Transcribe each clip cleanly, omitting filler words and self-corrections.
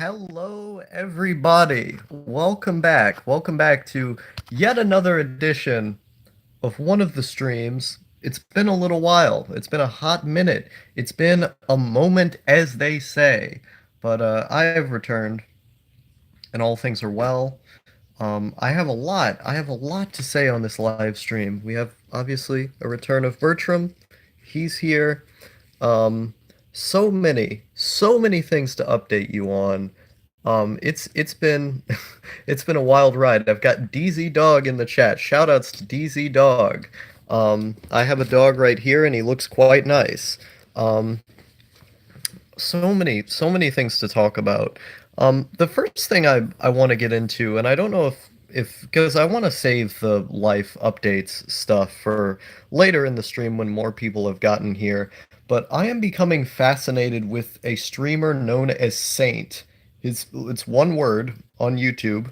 Hello, everybody. Welcome back. Welcome back to yet another edition of one of the streams. It's been a little while. It's been a hot minute. It's been a moment, as they say. But I have returned, and all things are well. I have a lot to say on this live stream. We have obviously a return of Bertram. He's here. Um, so many things to update you on. It's been it's been a wild ride. I've got DZ Dog in the chat. Shoutouts to DZ Dog. I have a dog right here, and he looks quite nice. Um, so many things to talk about. The first thing I want to get into, and I don't know if because I want to save the life updates stuff for later in the stream when more people have gotten here, but I am becoming fascinated with a streamer known as Saint. It's one word on YouTube.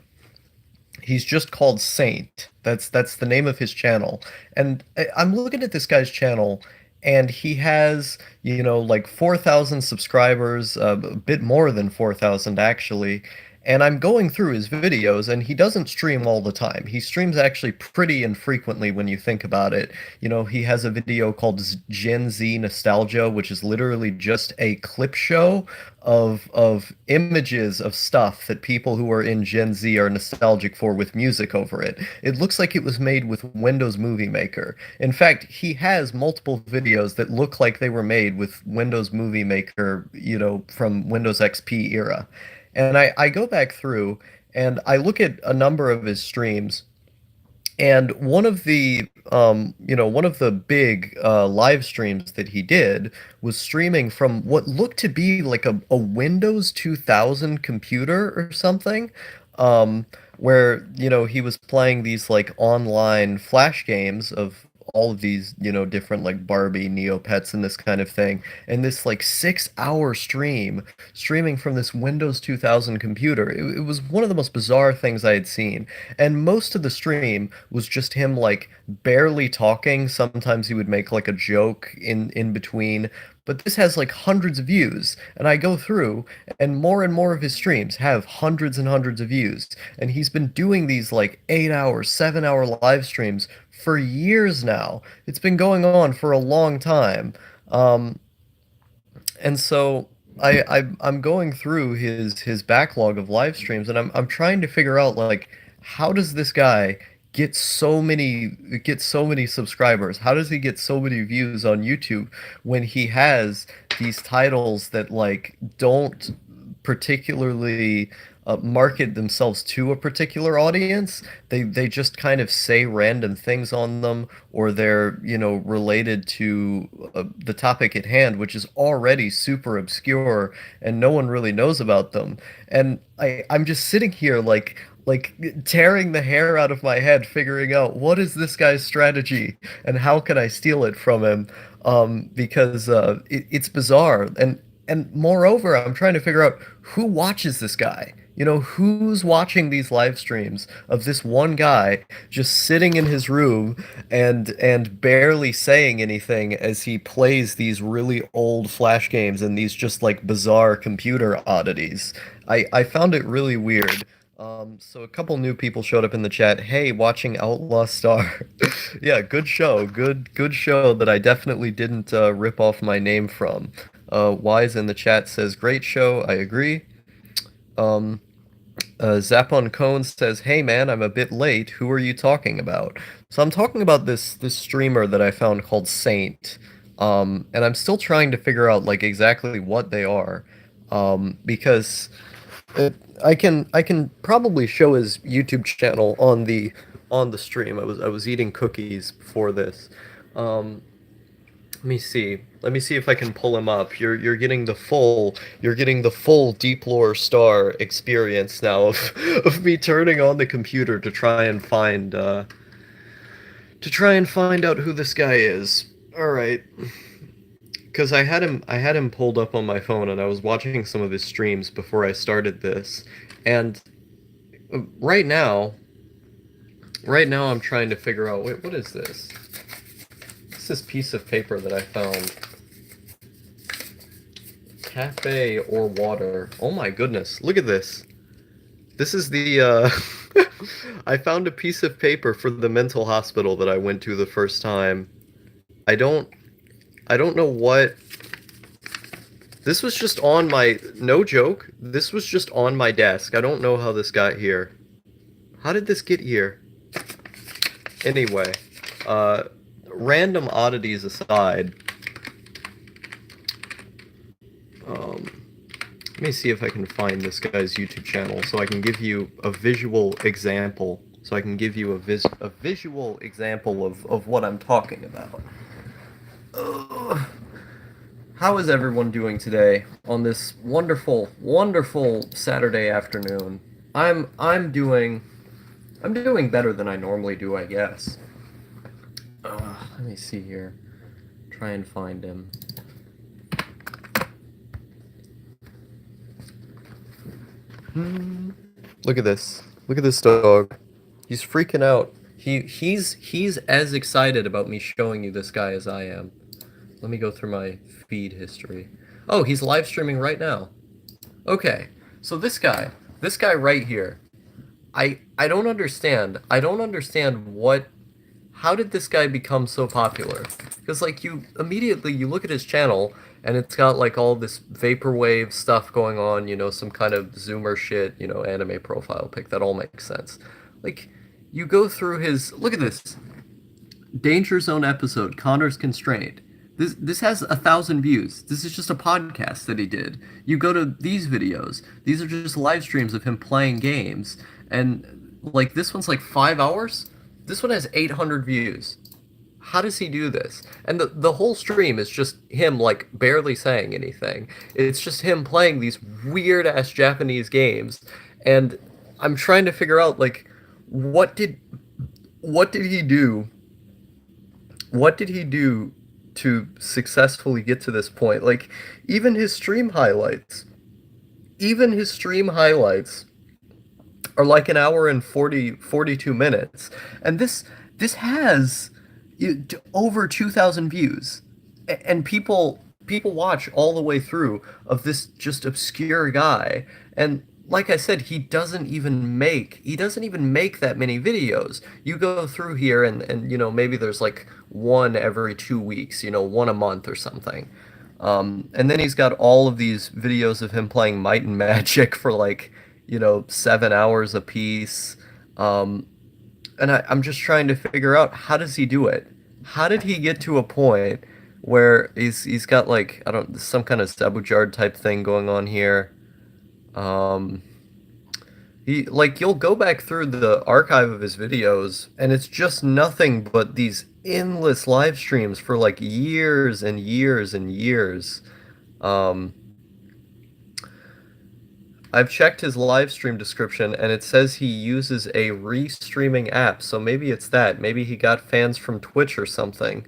He's just called Saint. That's the name of his channel. And I'm looking at this guy's channel, and he has, like 4,000 subscribers, a bit more than 4,000 actually. And I'm going through his videos, and he doesn't stream all the time. He streams actually pretty infrequently when you think about it. He has a video called Gen Z Nostalgia, which is literally just a clip show of images of stuff that people who are in Gen Z are nostalgic for with music over it. It looks like it was made with Windows Movie Maker. In fact, he has multiple videos that look like they were made with Windows Movie Maker, from Windows XP era. And I go back through and I look at a number of his streams, and one of the big live streams that he did was streaming from what looked to be like a Windows 2000 computer or something, where, he was playing these like online flash games of all of these, different like Barbie, Neopets, and this kind of thing. And this like 6 hour streaming from this Windows 2000 computer. It was one of the most bizarre things I had seen. And most of the stream was just him like barely talking. Sometimes he would make like a joke in between. But this has like hundreds of views, and I go through, and more of his streams have hundreds and hundreds of views. And he's been doing these like 8 hour, 7 hour live streams for years now. It's been going on for a long time. Um, and so I'm going through his backlog of live streams, and I'm trying to figure out like how does this guy get so many subscribers? How does he get so many views on YouTube when he has these titles that like don't particularly market themselves to a particular audience? They just kind of say random things on them, or they're, related to the topic at hand, which is already super obscure and no one really knows about them. And I'm just sitting here like tearing the hair out of my head, figuring out what is this guy's strategy and how can I steal it from him, because it's bizarre. And moreover, I'm trying to figure out who watches this guy. Who's watching these live streams of this one guy just sitting in his room and barely saying anything as he plays these really old Flash games and these just like bizarre computer oddities. I found it really weird. So a couple new people showed up in the chat. Hey, watching Outlaw Star. Yeah, good show. Good show that I definitely didn't rip off my name from. Wise in the chat says, great show. I agree. Um, Zapon Cone says, "Hey man, I'm a bit late. Who are you talking about?" So I'm talking about this streamer that I found called Saint, and I'm still trying to figure out like exactly what they are, because I can probably show his YouTube channel on the stream. I was eating cookies before this. Um, Let me see. Let me see if I can pull him up. You're getting the full Deep Lore Star experience now of of me turning on the computer to try and find out who this guy is. All right. Cuz I had him pulled up on my phone, and I was watching some of his streams before I started this. And right now, right now I'm trying to figure out, wait, what is this? What's this piece of paper that I found? Cafe or water. Oh my goodness. Look at this. This is the I found a piece of paper for the mental hospital that I went to the first time. I don't I don't know what this was just on my no joke. This was just on my desk. I don't know how this got here. How did this get here? Anyway, random oddities aside, let me see if I can find this guy's YouTube channel so I can give you a visual example. So I can give you a visual example of what I'm talking about. How is everyone doing today on this wonderful, wonderful Saturday afternoon? I'm doing better than I normally do, I guess. Let me see here. Try and find him. Look at this. Look at this dog. He's freaking out. He's as excited about me showing you this guy as I am. Let me go through my feed history. Oh, he's live streaming right now. Okay. So this guy right here. I don't understand. I don't understand how did this guy become so popular? Because like you immediately you look at his channel and it's got like all this vaporwave stuff going on, you know, some kind of zoomer shit, you know, anime profile pic. That all makes sense. Like you go through his look at this. Danger Zone episode, Connor's Constrained. This has 1,000 views. This is just a podcast that he did. You go to these videos. These are just live streams of him playing games. And like this one's like 5 hours. This one has 800 views. How does he do this? And the whole stream is just him like barely saying anything. It's just him playing these weird ass Japanese games. And I'm trying to figure out like what did he do? What did he do to successfully get to this point? Like even his stream highlights are like an hour and 42 minutes, and this has over 2,000 views, and people watch all the way through of this just obscure guy. And like I said, he doesn't even make that many videos. You go through here and you know, maybe there's like one every 2 weeks, you know, one a month or something. And then he's got all of these videos of him playing Might and Magic for like, you know, 7 hours a piece. And I'm just trying to figure out, how does he do it? How did he get to a point where he's got like, I don't, some kind of Zabujard type thing going on here. You'll go back through the archive of his videos and it's just nothing but these endless live streams for like years and years and years. I've checked his live stream description and it says he uses a restreaming app, so maybe it's that. Maybe he got fans from Twitch or something.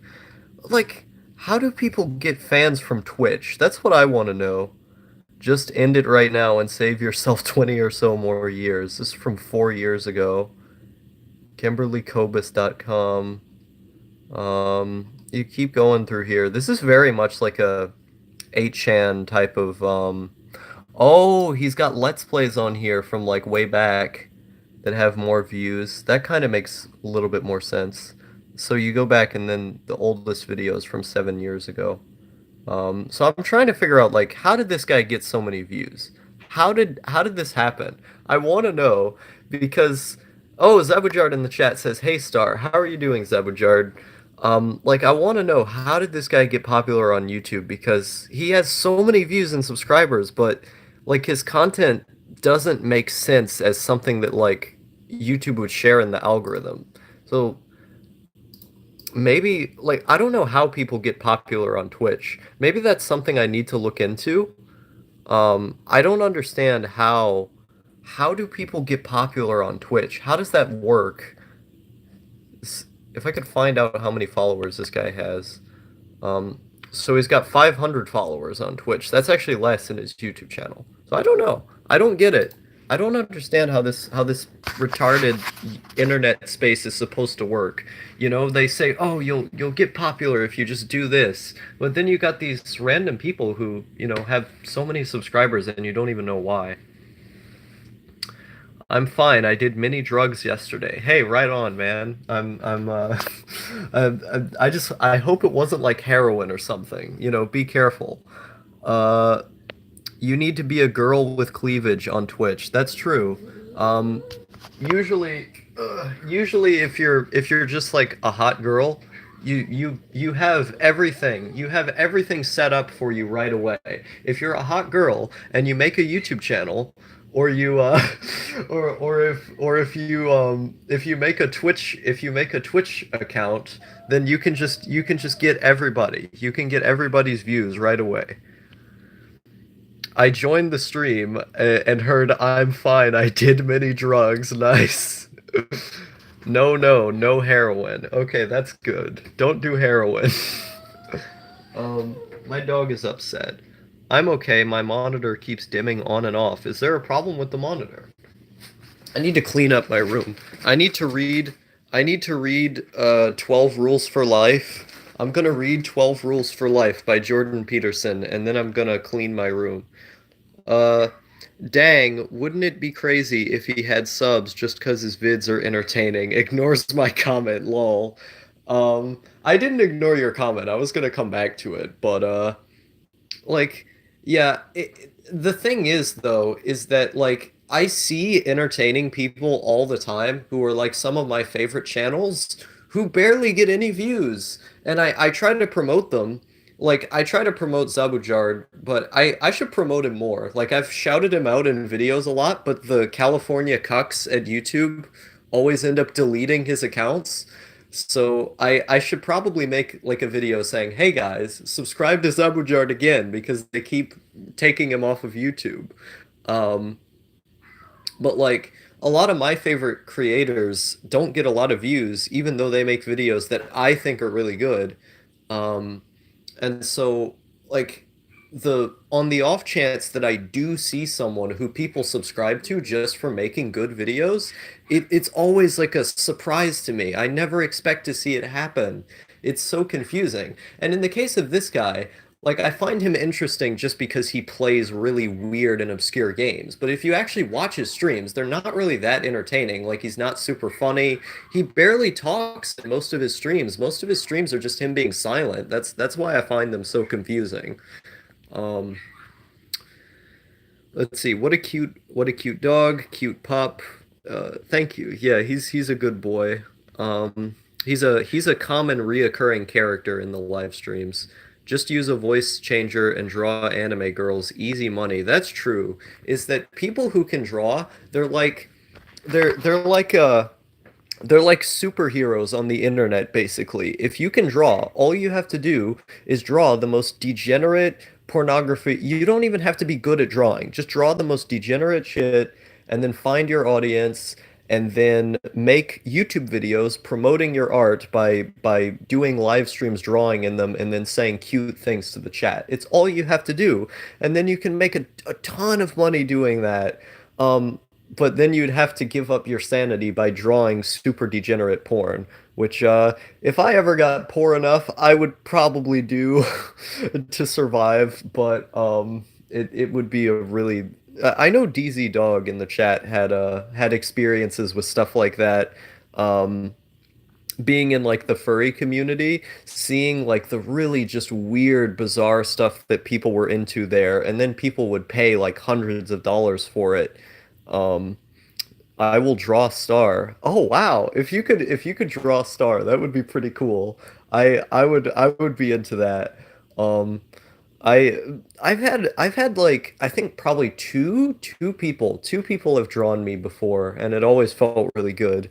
Like, how do people get fans from Twitch? That's what I want to know. Just end it right now and save yourself 20 or so more years. This is from 4 years ago. KimberlyCobus.com. You keep going through here. This is very much like a 8chan type of oh, he's got Let's Plays on here from like way back that have more views. That kind of makes a little bit more sense. So you go back and then the oldest videos from 7 years ago. So I'm trying to figure out like, how did this guy get so many views? How did this happen? I want to know because oh, Zabujard in the chat says, "Hey Star, how are you doing, Zabujard?" Like I want to know, how did this guy get popular on YouTube, because he has so many views and subscribers, but like his content doesn't make sense as something that like YouTube would share in the algorithm. So maybe like I don't know how people get popular on Twitch. Maybe that's something I need to look into. I don't understand how do people get popular on Twitch? How does that work? If I could find out how many followers this guy has. So he's got 500 followers on Twitch. That's actually less than his YouTube channel. So I don't know. I don't get it. I don't understand how this retarded internet space is supposed to work. You know, they say, "Oh, you'll get popular if you just do this." But then you got these random people who, you know, have so many subscribers and you don't even know why. I'm fine. I did many drugs yesterday. Hey, right on, man. I hope it wasn't like heroin or something. You know, be careful. Uh, you need to be a girl with cleavage on Twitch. That's true. Um, usually, usually if you're just like a hot girl, you have everything. You have everything set up for you right away. If you're a hot girl and you make a YouTube channel, or you if you make a Twitch account, then you can just get everybody. You can get everybody's views right away. I joined the stream and heard I'm fine. I did many drugs. Nice. No, no, no heroin. Okay, that's good. Don't do heroin. My dog is upset. I'm okay. My monitor keeps dimming on and off. Is there a problem with the monitor? I need to clean up my room. I need to read. I need to read 12 Rules for Life. I'm gonna read 12 Rules for Life by Jordan Peterson, and then I'm gonna clean my room. Uh, Dang, wouldn't it be crazy if he had subs just 'cause his vids are entertaining? Ignores my comment, lol. I didn't ignore your comment. I was gonna come back to it, but like, yeah, the thing is though, is that like I see entertaining people all the time who are like some of my favorite channels who barely get any views, and I try to promote them. Like I try to promote Zabujard, but I should promote him more. Like I've shouted him out in videos a lot, but the California cucks at YouTube always end up deleting his accounts. So I should probably make like a video saying, "Hey guys, subscribe to Zabujard again," because they keep taking him off of YouTube. Um, but like a lot of my favorite creators don't get a lot of views, even though they make videos that I think are really good. Um, and so, like, the on the off chance that I do see someone who people subscribe to just for making good videos, it's always like a surprise to me. I never expect to see it happen. It's so confusing. And in the case of this guy, like, I find him interesting just because he plays really weird and obscure games. But if you actually watch his streams, they're not really that entertaining. Like, he's not super funny. He barely talks in most of his streams. Most of his streams are just him being silent. That's why I find them so confusing. Um, let's see. What a cute dog, cute pup. Thank you. Yeah, he's a good boy. He's a common reoccurring character in the live streams. Just use a voice changer and draw anime girls. Easy money. That's true. Is that people who can draw, they're like they're like superheroes on the internet, basically. If you can draw, all you have to do is draw the most degenerate pornography. You don't even have to be good at drawing. Just draw the most degenerate shit and then find your audience and then make YouTube videos promoting your art by doing live streams drawing in them and then saying cute things to the chat. It's all you have to do. And then you can make a ton of money doing that. Um, but then you'd have to give up your sanity by drawing super degenerate porn, which if I ever got poor enough, I would probably do to survive, but it would be a really I know DZ Dog in the chat had experiences with stuff like that. Um, being in like the furry community, seeing like the really just weird, bizarre stuff that people were into there, and then people would pay like hundreds of dollars for it. Um, I will draw star. Oh wow. If you could draw star, that would be pretty cool. I would be into that. Um I I've had like I think probably two people have drawn me before and it always felt really good.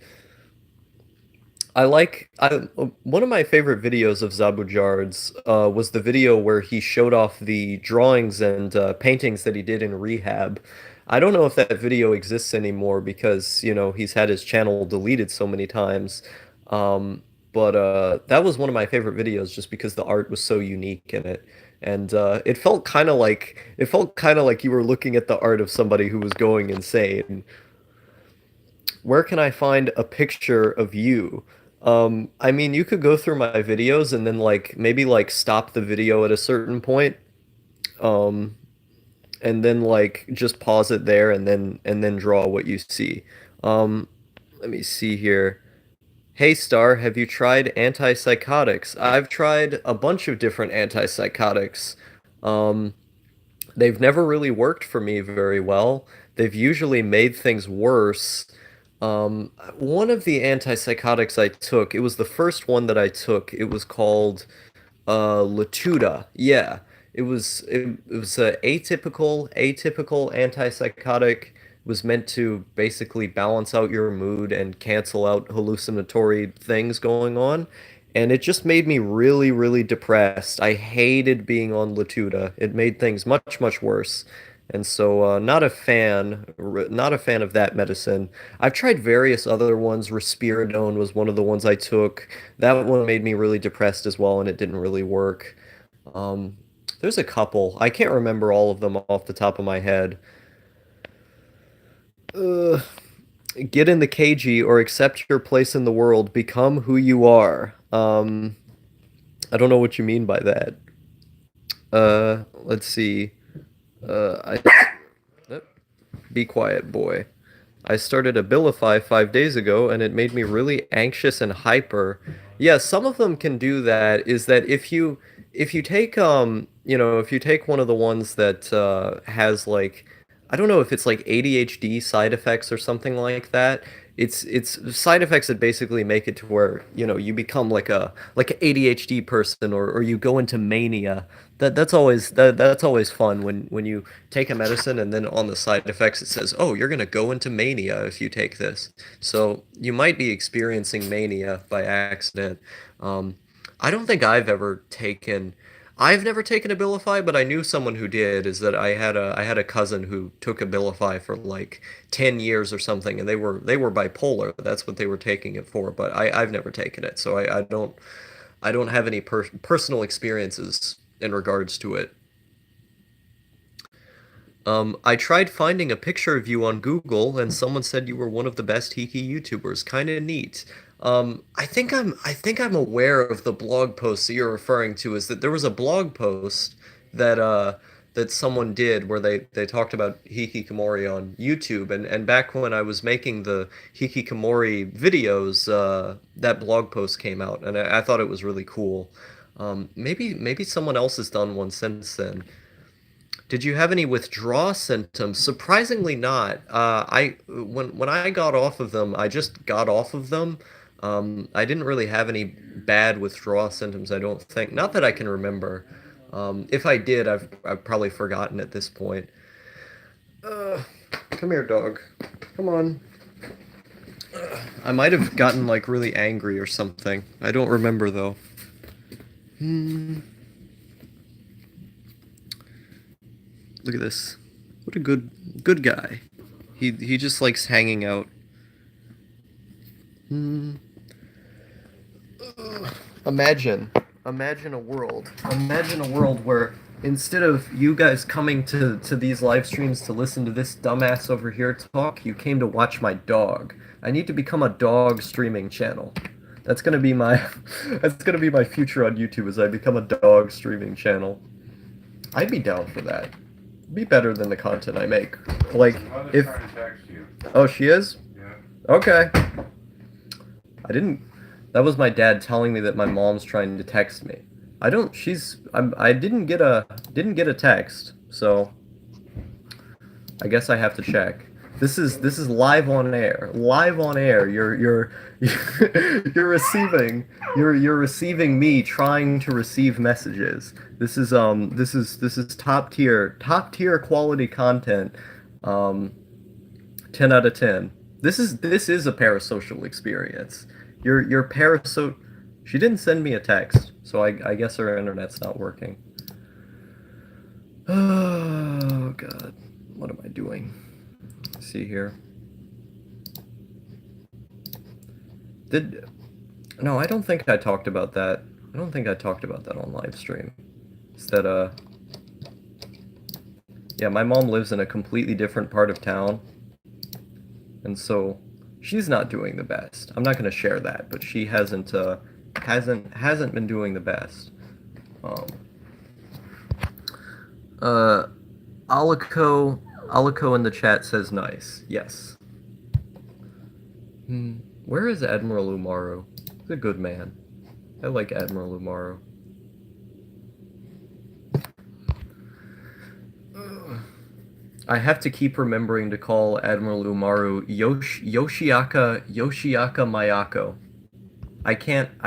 One of my favorite videos of Zabujard's was the video where he showed off the drawings and paintings that he did in rehab. I don't know if that video exists anymore because, you know, he's had his channel deleted so many times. But that was one of my favorite videos just because the art was so unique in it. and it felt kind of like you were looking at the art of somebody who was going insane. Where can I find a picture of you? I mean, you could go through my videos and then like maybe like stop the video at a certain point, um, and then like just pause it there and then draw what you see. Um, Let me see here. Hey Star, have you tried antipsychotics? I've tried a bunch of different antipsychotics. Um, they've never really worked for me very well. They've usually made things worse. One of the antipsychotics I took, it was the first one that I took. It was called Latuda. Yeah. It was a atypical antipsychotic. It was meant to basically balance out your mood and cancel out hallucinatory things going on. And it just made me really, really depressed. I hated being on Latuda. It made things much, much worse. And so, not a fan of that medicine. I've tried various other ones. Risperidone was one of the ones I took. That one made me really depressed as well, and it didn't really work. Um, there's a couple. I can't remember all of them off the top of my head. Ugh. Get in the KG or accept your place in the world. Become who you are. I don't know what you mean by that. Let's see. Yep. Be quiet, boy. I started Abilify 5 days ago, and it made me really anxious and hyper. Yeah, some of them can do that. Is that if you take if you take one of the ones that has like I don't know if it's like ADHD side effects or something like that. It's side effects that basically make it to where you become like an ADHD person, or you go into mania. That's always fun when you take a medicine and then on the side effects it says, "Oh, you're gonna go into mania if you take this." So you might be experiencing mania by accident. Um, I don't think I've never taken Abilify, but I knew someone who did. Is that I had a cousin who took Abilify for like 10 years or something, and they were bipolar. That's what they were taking it for. But I've never taken it, so I don't have any personal experiences in regards to it. I tried finding a picture of you on Google, and someone said you were one of the best Hiki YouTubers. Kind of neat. I think I'm aware of the blog post that you're referring to. Is that there was a blog post that that someone did where they talked about Hikikomori on YouTube, and back when I was making the Hikikomori videos, that blog post came out, and I thought it was really cool. Maybe someone else has done one since then. Did you have any withdrawal symptoms? Surprisingly not. When I got off of them, I just got off of them. I didn't really have any bad withdrawal symptoms, I don't think. Not that I can remember. If I did, I've probably forgotten at this point. Come here, dog. Come on. I might have gotten like really angry or something. I don't remember though. Hmm. Look at this. What a good guy. He just likes hanging out. Hmm. Imagine, imagine a world where instead of you guys coming to these live streams to listen to this dumbass over here talk, you came to watch my dog. I need to become a dog streaming channel. That's gonna be my that's gonna be my future on YouTube as I become a dog streaming channel. I'd be down for that. Be better than the content I make. Like Mother's if trying to text you. oh she is? Yeah. Okay. I didn't. That was my dad telling me that my mom's trying to text me. I don't. I didn't get a text, so I guess I have to check. This is live on air. Live on air. You're receiving you're receiving me trying to receive messages. This is top tier quality content. Um, 10 out of 10. This is a parasocial experience. Your paraso She didn't send me a text, so I guess her internet's not working. Oh God, what am I doing? Let's see here. Did No, I don't think I talked about that. I don't think I talked about that on live stream. is that yeah, my mom lives in a completely different part of town, and so she's not doing the best. I'm not going to share that, but she hasn't been doing the best. Um, uh, Alico in the chat says nice. Yes. Where is Admiral Umaru? He's a good man. I like Admiral Umaru. I have to keep remembering to call Admiral Umaru Yoshiaka Mayako. I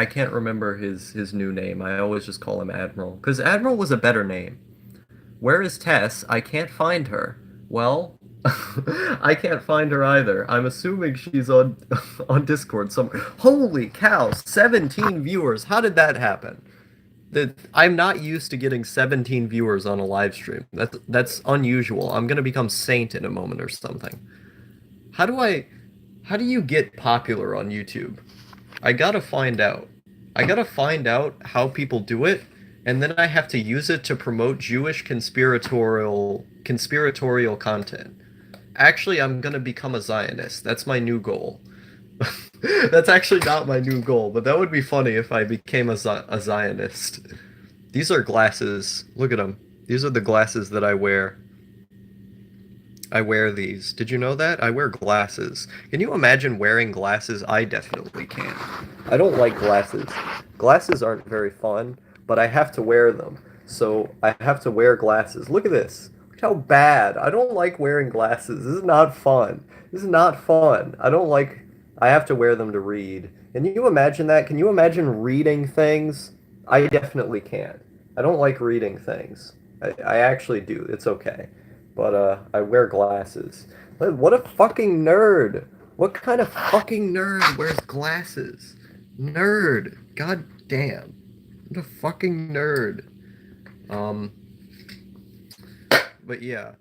can't remember his new name. I always just call him Admiral because Admiral was a better name. Where is Tess? I can't find her. Well, I can't find her either. I'm assuming she's on on Discord somewhere. Holy cow, 17 viewers. How did that happen? I'm not used to getting 17 viewers on a live stream. That's unusual. I'm gonna become Saint in a moment or something. How do you get popular on YouTube? I gotta find out. I gotta find out how people do it, and then I have to use it to promote Jewish conspiratorial content. Actually, I'm gonna become a Zionist. That's my new goal. That's actually not my new goal, but that would be funny if I became a Zionist. These are glasses. Look at them. These are the glasses that I wear. I wear these. Did you know that? I wear glasses. Can you imagine wearing glasses? I definitely can. I don't like glasses. Glasses aren't very fun, but I have to wear them. So I have to wear glasses. Look at this. Look how bad. I don't like wearing glasses. This is not fun. This is not fun. I have to wear them to read. Can you imagine that? Can you imagine reading things? I definitely can't. I don't like reading things. I actually do. It's okay. But I wear glasses. What a fucking nerd. What kind of fucking nerd wears glasses? Nerd. God damn. What a fucking nerd. But yeah.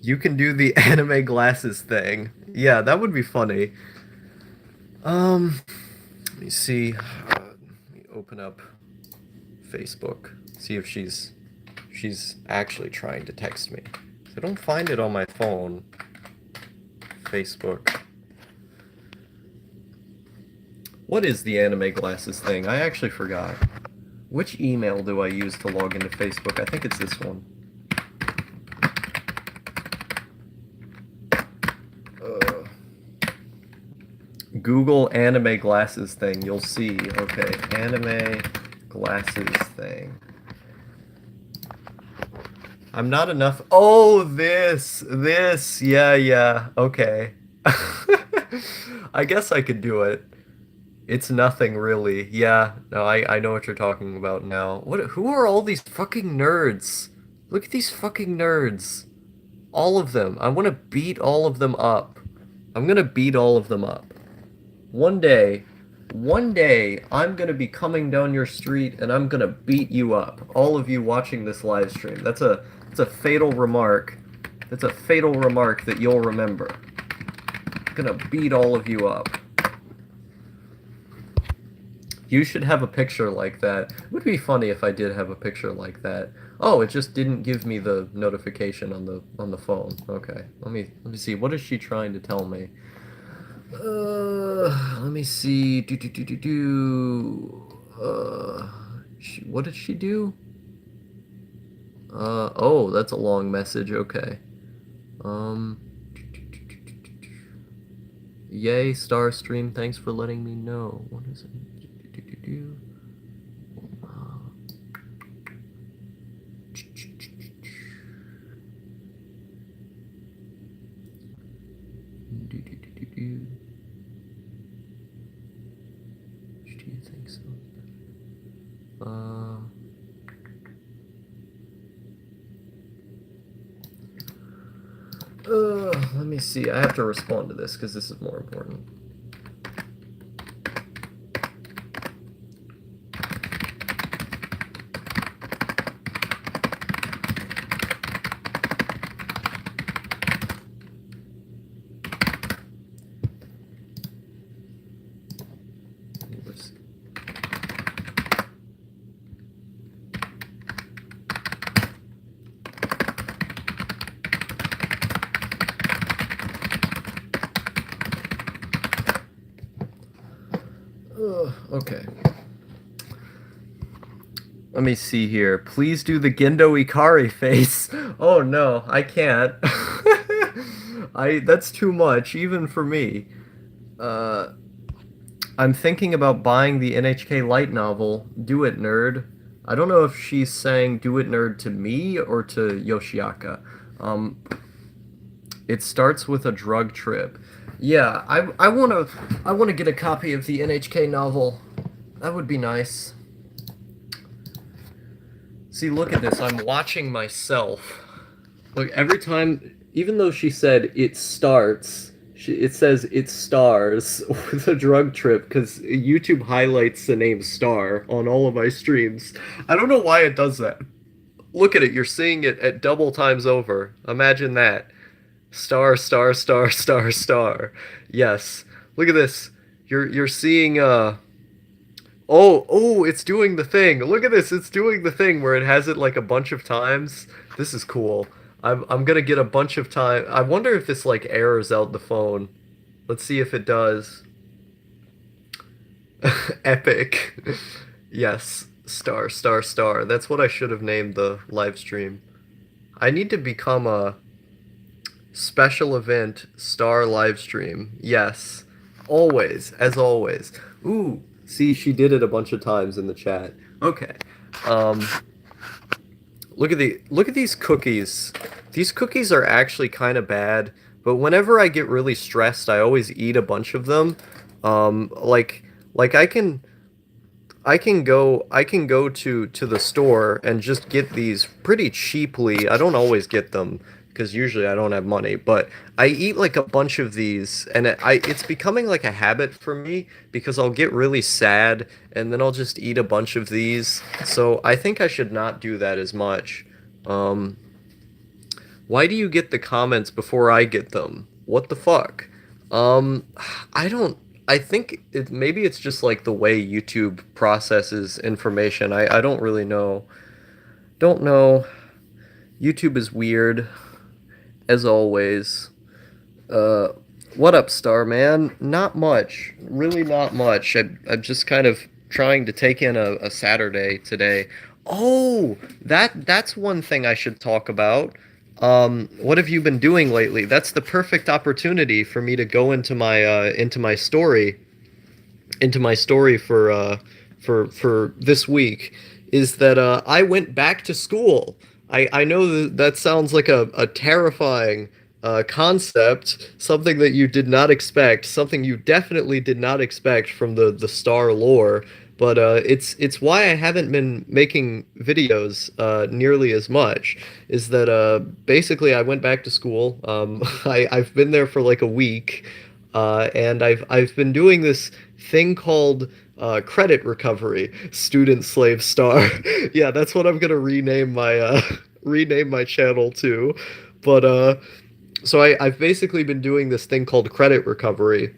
You can do the anime glasses thing. Yeah, that would be funny. Let me see. Let me open up Facebook. See if she's actually trying to text me. I don't find it on my phone. Facebook. What is the anime glasses thing? I actually forgot. Which email do I use to log into Facebook? I think it's this one. Google anime glasses thing. You'll see. Okay, anime glasses thing. I'm not enough. Oh, this. Yeah. Okay. I guess I could do it. It's nothing really. Yeah. No, I know what you're talking about now. Who are all these fucking nerds? Look at these fucking nerds. All of them. I want to beat all of them up. I'm gonna beat all of them up. One day, I'm gonna be coming down your street and I'm gonna beat you up. All of you watching this live stream. That's a fatal remark. That's a fatal remark that you'll remember. I'm gonna beat all of you up. You should have a picture like that. It would be funny if I did have a picture like that. Oh, it just didn't give me the notification on the phone. Okay, let me see. What is she trying to tell me? Let me see. What did she do? Oh, that's a long message. Okay. Yay, Starstream. Thanks for letting me know. What is it? Do you think so? Let me see. I have to respond to this because this is more important. Okay. Let me see here. Please do the Gendo Ikari face. Oh no, I can't. That's too much, even for me. Uh, I'm thinking about buying the NHK light novel, Do It Nerd. I don't know if she's saying Do It Nerd to me or to Yoshiaka. Um, it starts with a drug trip. Yeah, I wanna get a copy of the NHK novel. That would be nice. See, look at this. I'm watching myself. Look, every time, even though she said it starts, it says it stars with a drug trip because YouTube highlights the name Star on all of my streams. I don't know why it does that. Look at it. You're seeing it at double times over. Imagine that. Star, star, star, star, star. Yes. Look at this. You're seeing oh, it's doing the thing. Look at this. It's doing the thing where it has it like a bunch of times. This is cool. I'm gonna get a bunch of time. I wonder if this like errors out the phone. Let's see if it does. Epic. Yes. Star, star, star. That's what I should have named the live stream. I need to become a special event star live stream. Yes. Always, as always. Ooh, see, she did it a bunch of times in the chat. Okay. Um, look at these cookies. These cookies are actually kind of bad, but whenever I get really stressed, I always eat a bunch of them. Like I can go to the store and just get these pretty cheaply. I don't always get them because usually I don't have money, but I eat like a bunch of these and it's becoming like a habit for me because I'll get really sad and then I'll just eat a bunch of these. So I think I should not do that as much. Um, why do you get the comments before I get them? What the fuck? Um, I don't. I think maybe it's just like the way YouTube processes information. I don't really know. Don't know. YouTube is weird, as always. Uh, what up, Star Man? Not much. Really not much. I'm just kind of trying to take in a Saturday today. Oh, that's one thing I should talk about. What have you been doing lately? That's the perfect opportunity for me to go into my story for this week is that I went back to school. I know that sounds like a terrifying concept, something that you did not expect, something you definitely did not expect from the Star lore. But it's why I haven't been making videos nearly as much. Is that basically I went back to school. I've been there for like a week, and I've been doing this thing called credit recovery. Student slave star. Yeah, that's what I'm gonna rename my rename my channel to. But so I've basically been doing this thing called credit recovery,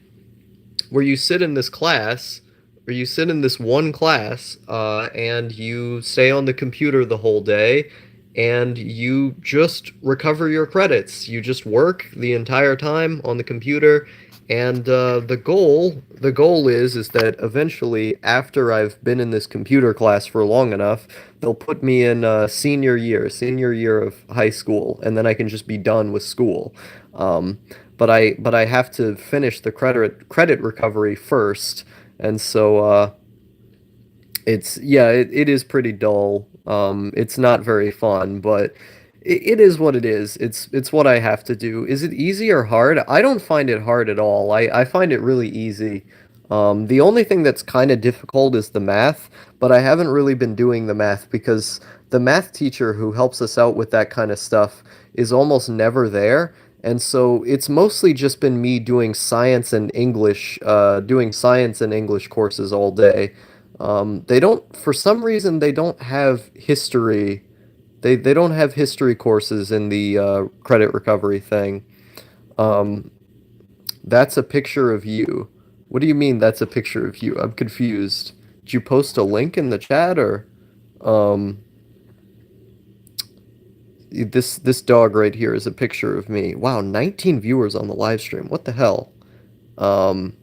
where you sit in this class, or you sit in this one class, and you stay on the computer the whole day, and you just recover your credits. You just work the entire time on the computer, and the goal is that eventually, after I've been in this computer class for long enough, they'll put me in senior year of high school, and then I can just be done with school. Um, but I have to finish the credit recovery first, and so it's yeah, it is pretty dull. It's not very fun, but it is what it is. It's what I have to do. Is it easy or hard? I don't find it hard at all. I find it really easy. The only thing that's kind of difficult is the math, but I haven't really been doing the math because the math teacher who helps us out with that kind of stuff is almost never there. And so it's mostly just been me doing science and English courses all day. They don't, for some reason, they don't have history. They don't have history courses in the credit recovery thing. Um, that's a picture of you. What do you mean that's a picture of you? I'm confused. Did you post a link in the chat or um this dog right here is a picture of me. Wow, 19 viewers on the live stream. What the hell? Um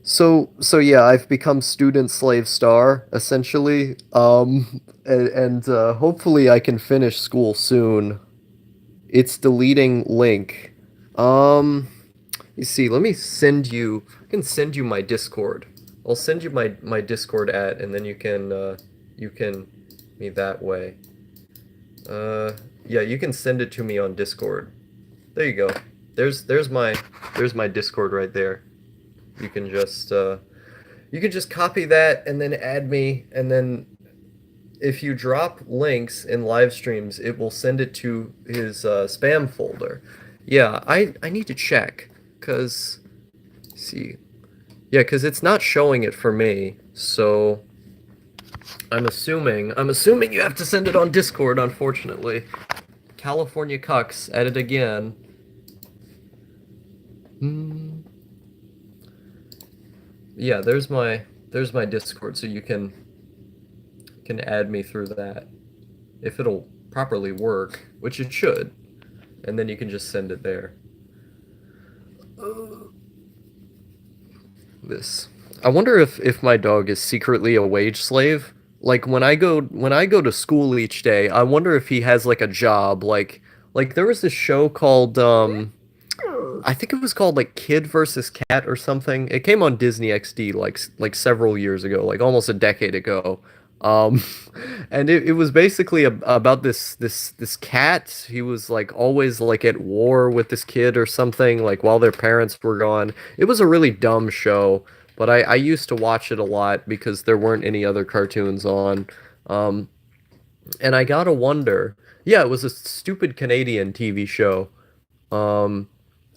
So yeah, I've become student slave star essentially. And hopefully I can finish school soon. It's deleting link. Um, you see, let me send you. I can send you my Discord. I'll send you my Discord at, and then you can me that way. Uh, yeah, you can send it to me on Discord. There you go. There's my Discord right there. You can just you can just copy that and then add me, and then if you drop links in live streams, it will send it to his spam folder. Yeah, I need to check because see, yeah, because it's not showing it for me. So I'm assuming you have to send it on Discord. Unfortunately, California Cucks at it again. Hmm. Yeah, there's my Discord, so you can add me through that if it'll properly work, which it should, and then you can just send it there. This. I wonder if my dog is secretly a wage slave. Like when I go to school each day, I wonder if he has like a job. Like there was this show called I think it was called like Kid versus Cat or something. It came on Disney XD like several years ago, like almost a decade ago. Um, and it was basically about this cat. He was like always like at war with this kid or something, like while their parents were gone. It was a really dumb show, but I used to watch it a lot because there weren't any other cartoons on. Um, and I gotta wonder. Yeah, it was a stupid Canadian TV show. Um,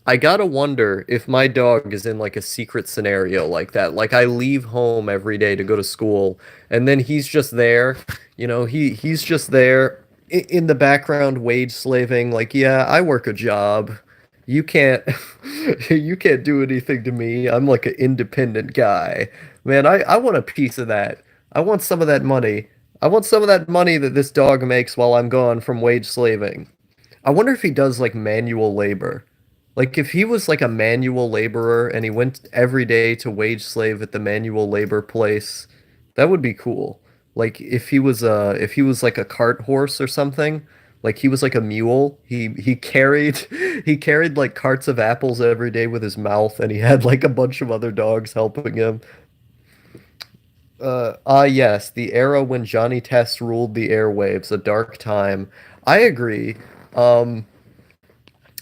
I gotta wonder if my dog is in like a secret scenario like that. Like I leave home every day to go to school, and then he's just there. He's just there in the background, wage slaving. Like, yeah, I work a job. You can't, you can't do anything to me. I'm like an independent guy. Man, I want a piece of that. I want some of that money. I want some of that money that this dog makes while I'm gone from wage slaving. I wonder if he does like manual labor. Like if he was like a manual laborer and he went every day to wage slave at the manual labor place, that would be cool. Like if he was like a cart horse or something, like he was like a mule. He carried he carried like carts of apples every day with his mouth, and he had like a bunch of other dogs helping him. Yes, the era when Johnny Test ruled the airwaves, a dark time. I agree. Um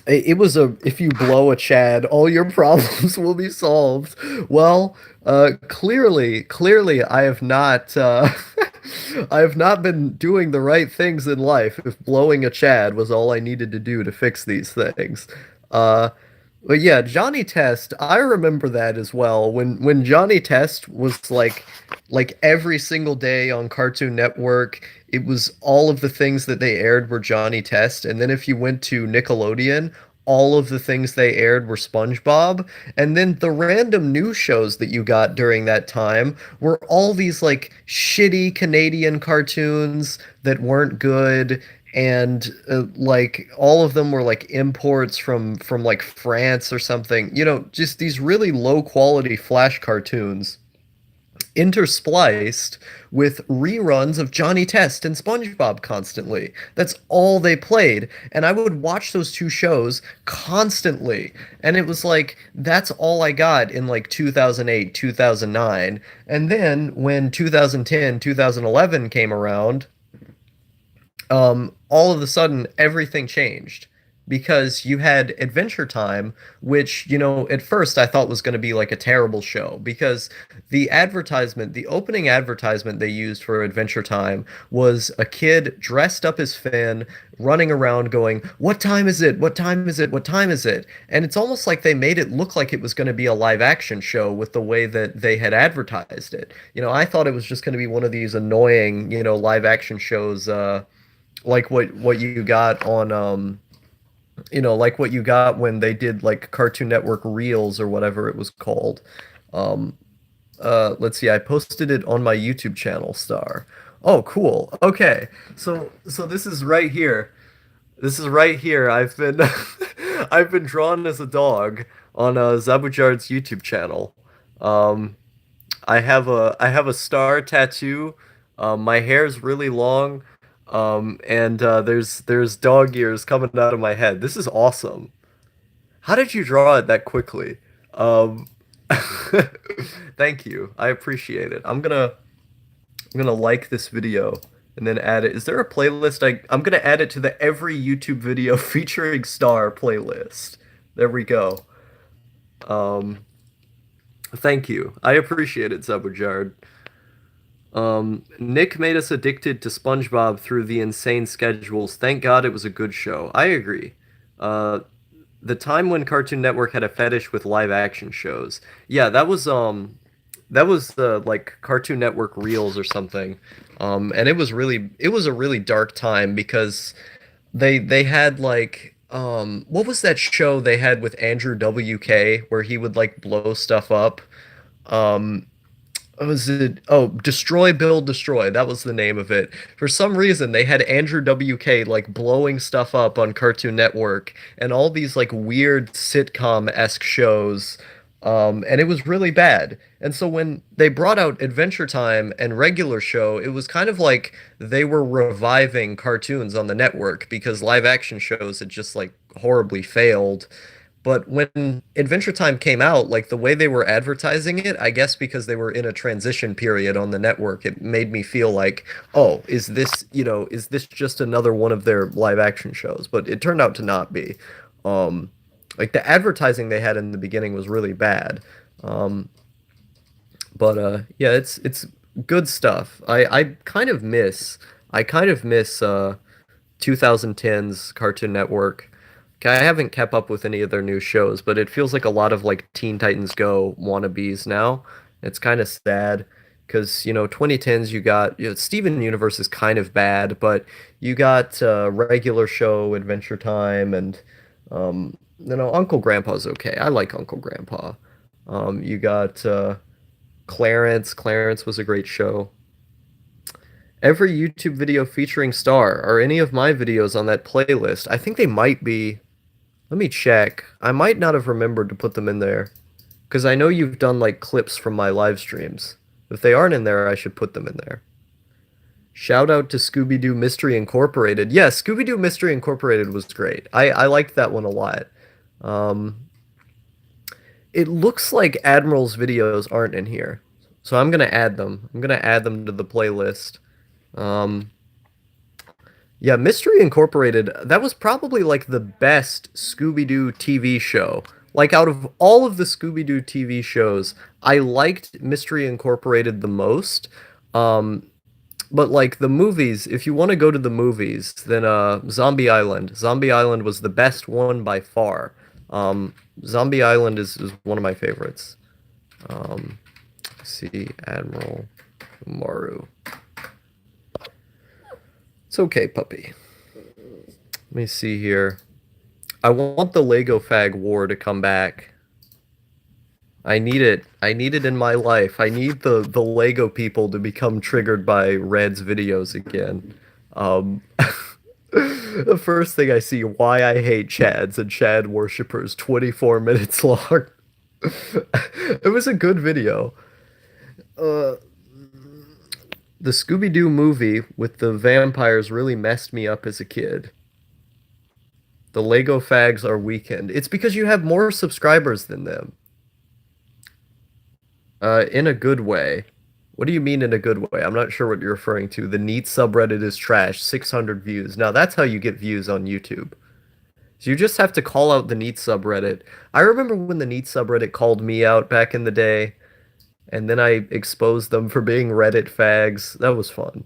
it was a if you blow a Chad, all your problems will be solved. Well, clearly, I have not I have not been doing the right things in life. If blowing a Chad was all I needed to do to fix these things, uh, but yeah, Johnny Test, I remember that as well. When Johnny Test was like every single day on Cartoon Network, it was all of the things that they aired were Johnny Test, and then if you went to Nickelodeon, all of the things they aired were SpongeBob, and then the random news shows that you got during that time were all these like shitty Canadian cartoons that weren't good, and like all of them were like imports from like France or something. Just these really low quality flash cartoons interspliced with reruns of Johnny Test and SpongeBob constantly. That's all they played. And I would watch those two shows constantly. And it was like, that's all I got in like 2008, 2009. And then when 2010, 2011 came around, all of a sudden everything changed because you had Adventure Time, which, at first I thought was going to be like a terrible show because the opening advertisement they used for Adventure Time was a kid dressed up as Finn running around going, "What time is it? What time is it? What time is it?" And it's almost like they made it look like it was going to be a live action show with the way that they had advertised it. I thought it was just going to be one of these annoying, live action shows like what you got on like what you got when they did like Cartoon Network Reels or whatever it was called. Um let's see, I posted it on my YouTube channel, Star. Oh, cool. Okay. So this is right here. This is right here. I've been I've been drawn as a dog on Zabujard's YouTube channel. Um, I have a star tattoo. My hair's really long. And there's dog ears coming out of my head. This is awesome. How did you draw it that quickly? Um, thank you. I appreciate it. I'm gonna like this video and then add it. Is there a playlist? I'm gonna add it to the every YouTube video featuring Star playlist. There we go. Um, Thank you. I appreciate it, Subujard. Nick made us addicted to SpongeBob through the insane schedules. Thank God it was a good show. I agree. Uh, the time when Cartoon Network had a fetish with live action shows. Yeah, that was the like Cartoon Network Reels or something. And it was a really dark time because they had like what was that show they had with Andrew WK where he would like blow stuff up? Um what was it? Oh, Destroy Build Destroy. That was the name of it. For some reason, they had Andrew WK like blowing stuff up on Cartoon Network and all these like weird sitcom-esque shows. And it was really bad. And so when they brought out Adventure Time and Regular Show, it was kind of like they were reviving cartoons on the network because live action shows had just like horribly failed. But when Adventure Time came out, like the way they were advertising it, I guess because they were in a transition period on the network, it made me feel like, oh, is this just another one of their live action shows? But it turned out to not be. Um, like the advertising they had in the beginning was really bad. Um, but yeah, it's good stuff. I kind of miss 2010's Cartoon Network. I haven't kept up with any of their new shows, but it feels like a lot of like Teen Titans Go wannabes now. It's kind of sad because 2010s Steven Universe is kind of bad, but you got regular show Adventure Time and Uncle Grandpa's okay. I like Uncle Grandpa. You got Clarence. Clarence was a great show. Every YouTube video featuring Star. Are any of my videos on that playlist? I think they might be. Let me check. I might not have remembered to put them in there. Because I know you've done like clips from my live streams. If they aren't in there, I should put them in there. Shout out to Scooby-Doo Mystery Incorporated. Yeah, Scooby-Doo Mystery Incorporated was great. I liked that one a lot. Um, it looks like Admiral's videos aren't in here. So I'm gonna add them. I'm gonna add them to the playlist. Um, yeah, Mystery Incorporated, that was probably like the best Scooby-Doo TV show. Like out of all of the Scooby-Doo TV shows, I liked Mystery Incorporated the most. Um, but like the movies, if you want to go to the movies, then Zombie Island. Zombie Island was the best one by far. Zombie Island is one of my favorites. Let's see, Admiral Maru. It's okay, puppy. Let me see here. I want the Lego Fag War to come back. I need it. I need it in my life. I need the Lego people to become triggered by Red's videos again. Um, the first thing I see, why I hate Chads and Chad worshippers, 24 minutes long. It was a good video. Uh, the Scooby-Doo movie with the vampires really messed me up as a kid. The Lego fags are weakened. It's because you have more subscribers than them. In a good way. What do you mean in a good way? I'm not sure what you're referring to. The Neat subreddit is trash. 600 views. Now that's how you get views on YouTube. So you just have to call out the Neat subreddit. I remember when the Neat subreddit called me out back in the day, and then I exposed them for being Reddit fags. That was fun.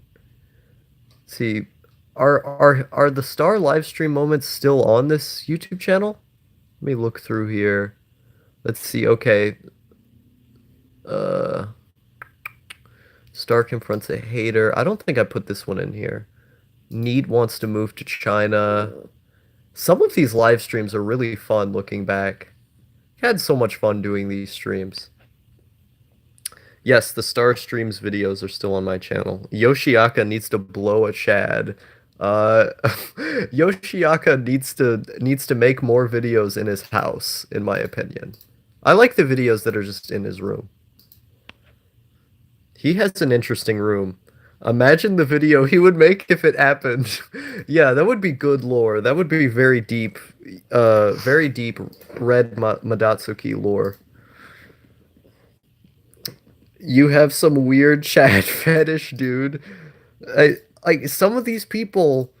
See, are the Star live stream moments still on this YouTube channel? Let me look through here. Let's see. Okay. Uh, Star confronts a hater. I don't think I put this one in here. Neat wants to move to China. Some of these live streams are really fun looking back. I had so much fun doing these streams. Yes, the Star Streams videos are still on my channel. Yoshiaka needs to blow a Chad. Uh, Yoshiaka needs to make more videos in his house, in my opinion. I like the videos that are just in his room. He has an interesting room. Imagine the video he would make if it happened. Yeah, that would be good lore. That would be very deep Red Madatsuki lore. You have some weird chat fetish, dude. I like some of these people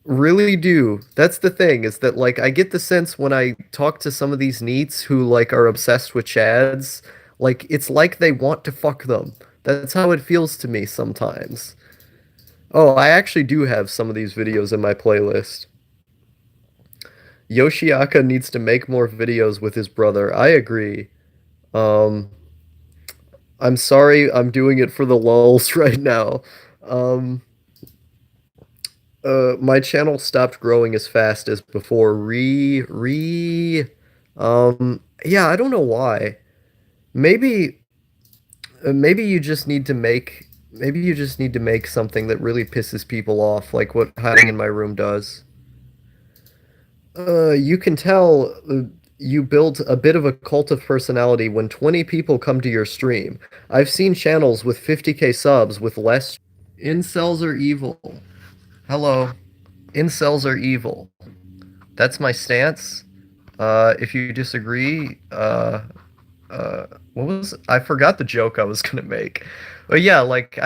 really do. That's the thing, is that like I get the sense when I talk to some of these neets who like are obsessed with chads, like it's like they want to fuck them. That's how it feels to me sometimes. Oh, I actually do have some of these videos in my playlist. Yoshiaka needs to make more videos with his brother. I agree. Um, I'm sorry, I'm doing it for the lulz right now. Um, my channel stopped growing as fast as before. Yeah, I don't know why. Maybe, maybe you just need to make, maybe you just need to make something that really pisses people off, like what hiding in my room does. You can tell you built a bit of a cult of personality when 20 people come to your stream. I've seen channels with 50k subs with less. Incels are evil. Hello. Incels are evil. That's my stance. If you disagree, what was I forgot the joke I was gonna make. But yeah, like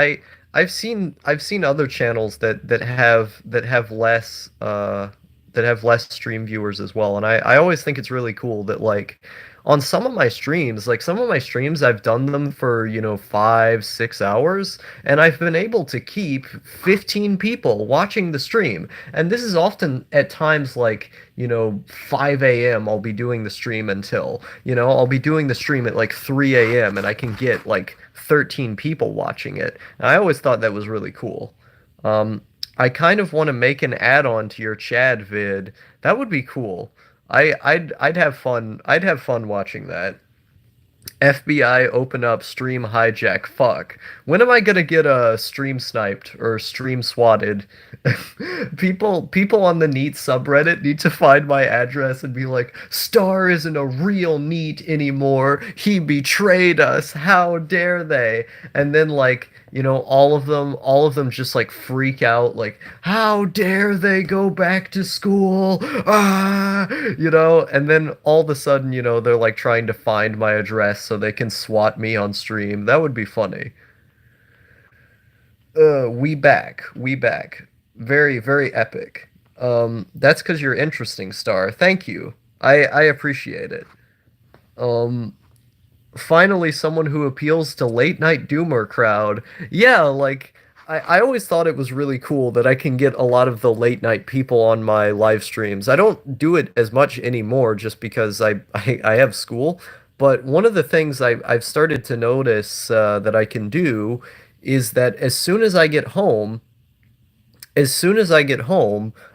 I've seen other channels that have less that have less stream viewers as well. And I always think it's really cool that like on some of my streams, like some of my streams I've done them for, you know, 5, 6 hours, and I've been able to keep 15 people watching the stream. And this is often at times like, you know, 5 a.m. I'll be doing the stream until, you know, I'll be doing the stream at like 3 a.m. and I can get like 13 people watching it. And I always thought that was really cool. Um, I kind of want to make an add-on to your Chad vid. That would be cool. I'd have fun. I'd have fun watching that. FBI open up stream hijack. Fuck. When am I gonna get a stream sniped or stream swatted? People on the Neat subreddit need to find my address and be like, Star isn't a real Neat anymore. He betrayed us. How dare they? And then like, you know, all of them just like freak out, like, how dare they go back to school? Ah, you know, and then all of a sudden, you know, they're like trying to find my address so they can swat me on stream. That would be funny. We back. Very, very epic. That's because you're interesting, Star. Thank you. I appreciate it. Um, Finally someone who appeals to late night doomer crowd. Yeah, like I always thought it was really cool that I can get a lot of the late night people on my live streams. I don't do it as much anymore just because I have school. But one of the things I've started to notice that I can do is that as soon as I get home,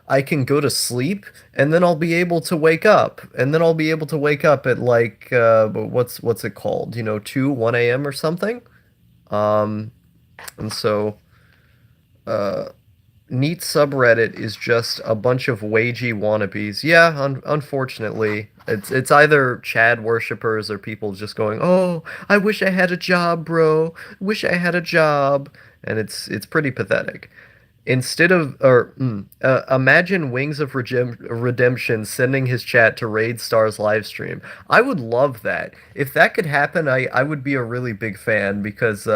I can go to sleep, and then I'll be able to wake up, and then I'll be able to wake up at like what's it called? You know, 1 a.m. or something. Um, and so uh, Neat subreddit is just a bunch of wagey wannabes. Yeah, unfortunately, it's either Chad worshippers or people just going, "Oh, I wish I had a job, bro. Wish I had a job," and it's pretty pathetic. Instead of, or imagine Wings of Redemption sending his chat to Raid Star's live stream. I would love that. If that could happen, I would be a really big fan because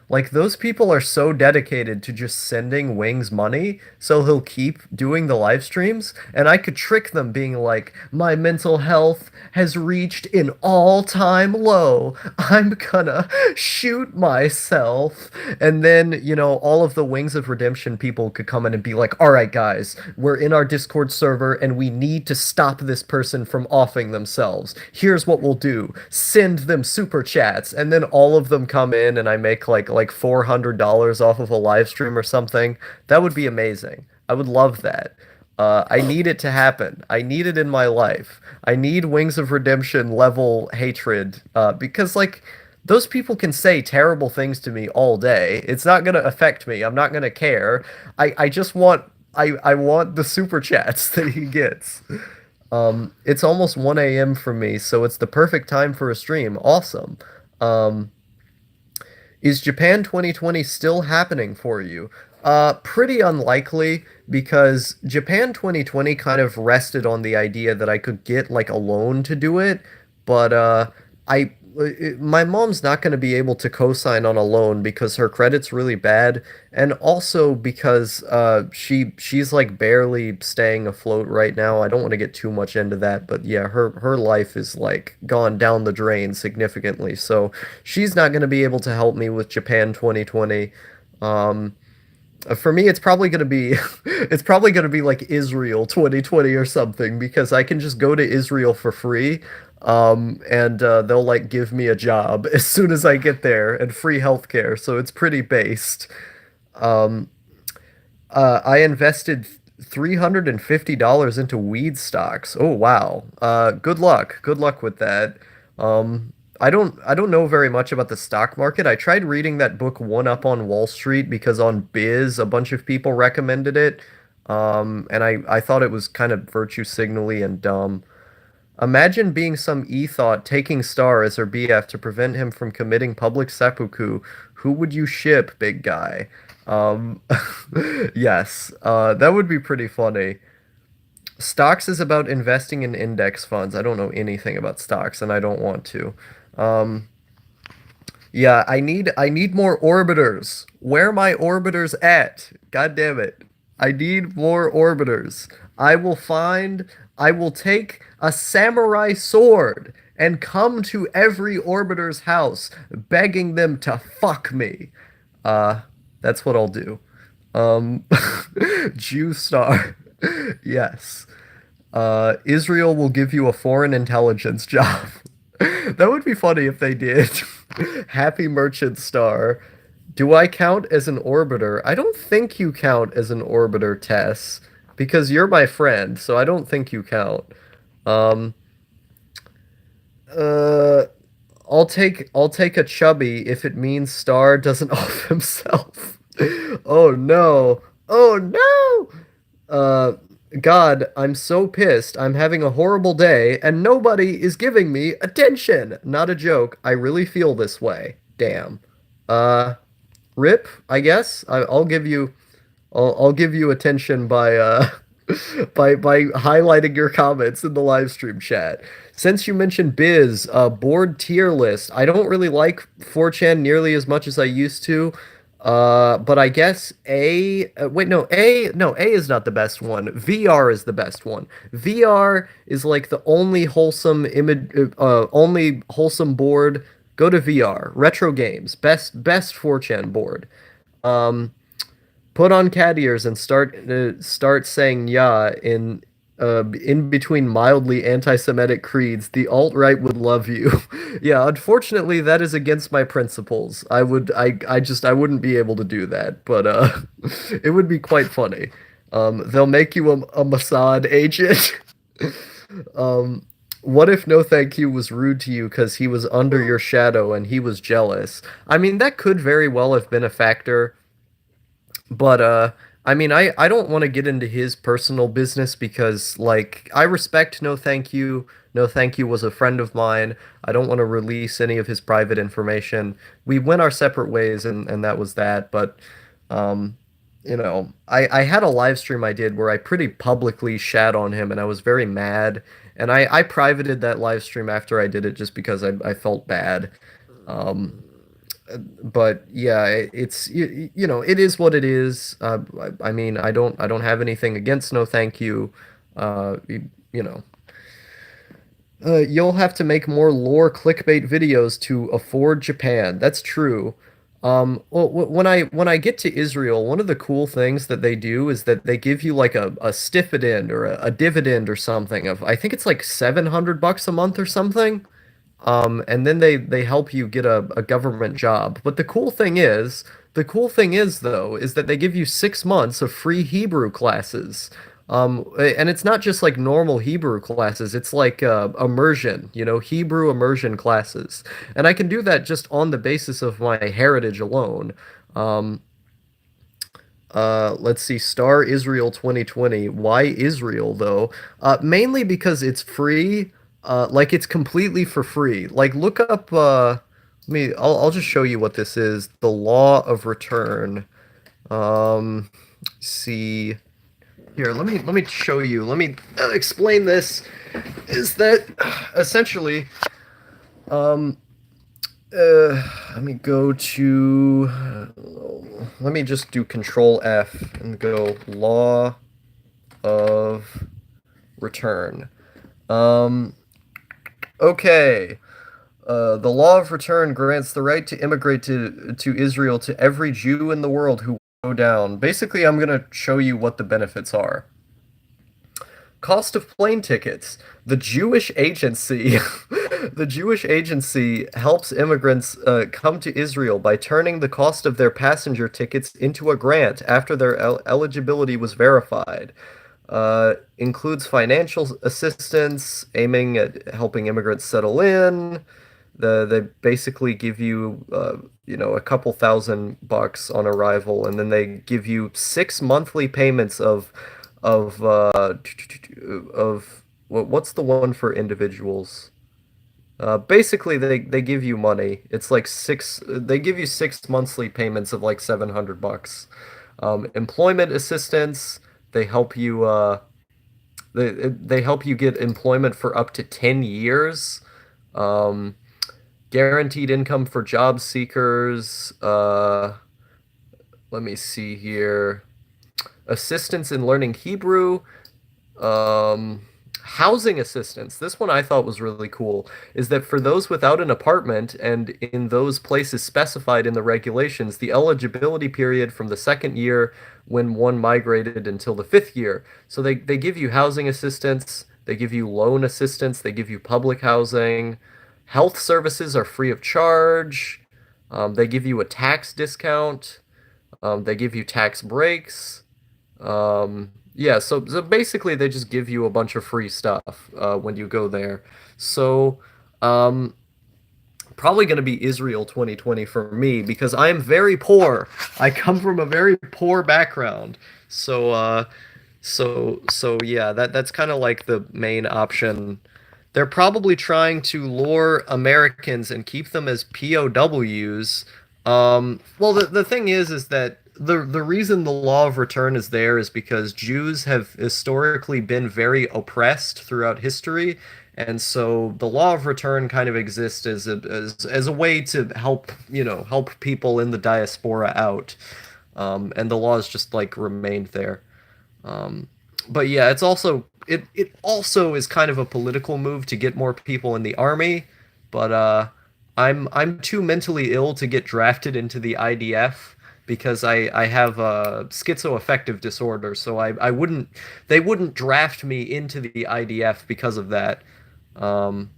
like those people are so dedicated to just sending Wings money, so he'll keep doing the live streams, and I could trick them being like, my mental health has reached an all-time low. I'm gonna shoot myself. And then, you know, all of the Wings of Redemption people could come in and be like, all right, guys, we're in our Discord server and we need to stop this person from offing themselves. Here's what we'll do. Send them super chats. And then all of them come in and I make like $400 off of a live stream or something. That would be amazing. I would love that. I need it to happen. I need it in my life. I need Wings of Redemption level hatred because, like, those people can say terrible things to me all day. It's not gonna affect me. I'm not gonna care. I just want I want the super chats that he gets. It's almost 1 a.m. for me, so it's the perfect time for a stream. Awesome. Um, Is Japan 2020 still happening for you? Pretty unlikely because Japan 2020 kind of rested on the idea that I could get like a loan to do it, but I my mom's not going to be able to co-sign on a loan because her credit's really bad, and also because she's like barely staying afloat right now. I don't want to get too much into that, but yeah, her life is like gone down the drain significantly. So she's not going to be able to help me with Japan 2020. Um, for me, it's probably gonna be it's probably gonna be like Israel 2020 or something because I can just go to Israel for free, and they'll like give me a job as soon as I get there and free healthcare. So it's pretty based. Um, I invested $350 into weed stocks. Oh wow. Good luck. Good luck with that. I don't know very much about the stock market. I tried reading that book One Up on Wall Street because on Biz a bunch of people recommended it. And I thought it was kind of virtue signally and dumb. Imagine being some e-thought taking Star as her BF to prevent him from committing public seppuku. Who would you ship, big guy? Um, yes, that would be pretty funny. Stocks is about investing in index funds. I don't know anything about stocks, and I don't want to. Um, yeah, I need more orbiters. Where are my orbiters at? God damn it. I need more orbiters. I will take a samurai sword and come to every orbiter's house begging them to fuck me. Uh, that's what I'll do. Um, Jew Star. Yes. Israel will give you a foreign intelligence job. That would be funny if they did. Happy Merchant Star. Do I count as an orbiter? I don't think you count as an orbiter, Tess, because you're my friend, so I don't think you count. Um, uh, I'll take a chubby if it means Star doesn't off himself. Oh no. Oh no. God, I'm so pissed. I'm having a horrible day, and nobody is giving me attention. Not a joke. I really feel this way. Damn. Uh, Rip, I guess. I'll give you, I'll give you attention by by highlighting your comments in the live stream chat. Since you mentioned Biz, board tier list. I don't really like 4chan nearly as much as I used to. But I guess wait, no, A is not the best one. VR is the best one. VR is like the only wholesome image, only wholesome board. Go to VR. Retro games, best 4chan board. Um, Put on cat ears and start saying "yeah" in between mildly anti-Semitic creeds. The alt-right would love you. Yeah, unfortunately, that is against my principles. I wouldn't be able to do that, but it would be quite funny. They'll make you a Mossad agent. What if No Thank You was rude to you because he was under your shadow and he was jealous? I mean, that could very well have been a factor. But I mean, I don't want to get into his personal business because like I respect No Thank You. No Thank You was a friend of mine. I don't want to release any of his private information. We went our separate ways and that was that. But um I had a live stream I did where I pretty publicly shat on him and I was very mad. And I privated that live stream after I did it just because I felt bad. Um, but yeah, it's it is what it is. I mean, I don't have anything against No Thank You. You know, you'll have to make more lore clickbait videos to afford Japan. That's true. Well, when I get to Israel, one of the cool things that they do is that they give you like a stiffidend or a dividend or something of I think it's like $700 a month or something. And then they help you get a government job. But the cool thing is though, is that they give you 6 months of free Hebrew classes. And it's not just like normal Hebrew classes, it's like immersion, Hebrew immersion classes. And I can do that just on the basis of my heritage alone. Um, let's see, Star Israel 2020. Why Israel though? Mainly because it's free. Like it's completely for free. Like I'll just show you what this is. The law of return. Um, see here. Let me show you. Let me explain this. Is that essentially? Um, let me go to. Let me just do Control F and go law of return. Um, okay. The law of return grants the right to immigrate to Israel to every Jew in the world who go down. Basically, I'm going to show you what the benefits are. Cost of plane tickets. The Jewish Agency, the Jewish Agency helps immigrants come to Israel by turning the cost of their passenger tickets into a grant after their eligibility was verified. Includes financial assistance, aiming at helping immigrants settle in. They basically give you a couple $1,000 on arrival, and then they give you 6 monthly payments of what's the one for individuals? Basically, they give you money. It's like six. They give you 6 monthly payments of like $700. Employment assistance. They help you. They help you get employment for up to 10 years. Um, Guaranteed income for job seekers. Let me see here. Assistance in learning Hebrew. Um, Housing assistance. This one I thought was really cool. Is that for those without an apartment and in those places specified in the regulations, the eligibility period from the second year when one migrated until the fifth year. So they give you housing assistance, they give you loan assistance, they give you public housing. Health services are free of charge. They give you a tax discount. They give you tax breaks. Yeah, so basically they just give you a bunch of free stuff when you go there. So um, probably going to be Israel 2020 for me because I am very poor. I come from a very poor background. So so yeah, that's kind of like the main option. They're probably trying to lure Americans and keep them as POWs. Well, the thing is that the reason the law of return is there is because Jews have historically been very oppressed throughout history, and so the law of return kind of exists as a way to help people in the diaspora out, and the laws just like remained there. Um, but yeah, it also is kind of a political move to get more people in the army, but I'm too mentally ill to get drafted into the IDF because I have a schizoaffective disorder, so I wouldn't they wouldn't draft me into the IDF because of that. Um,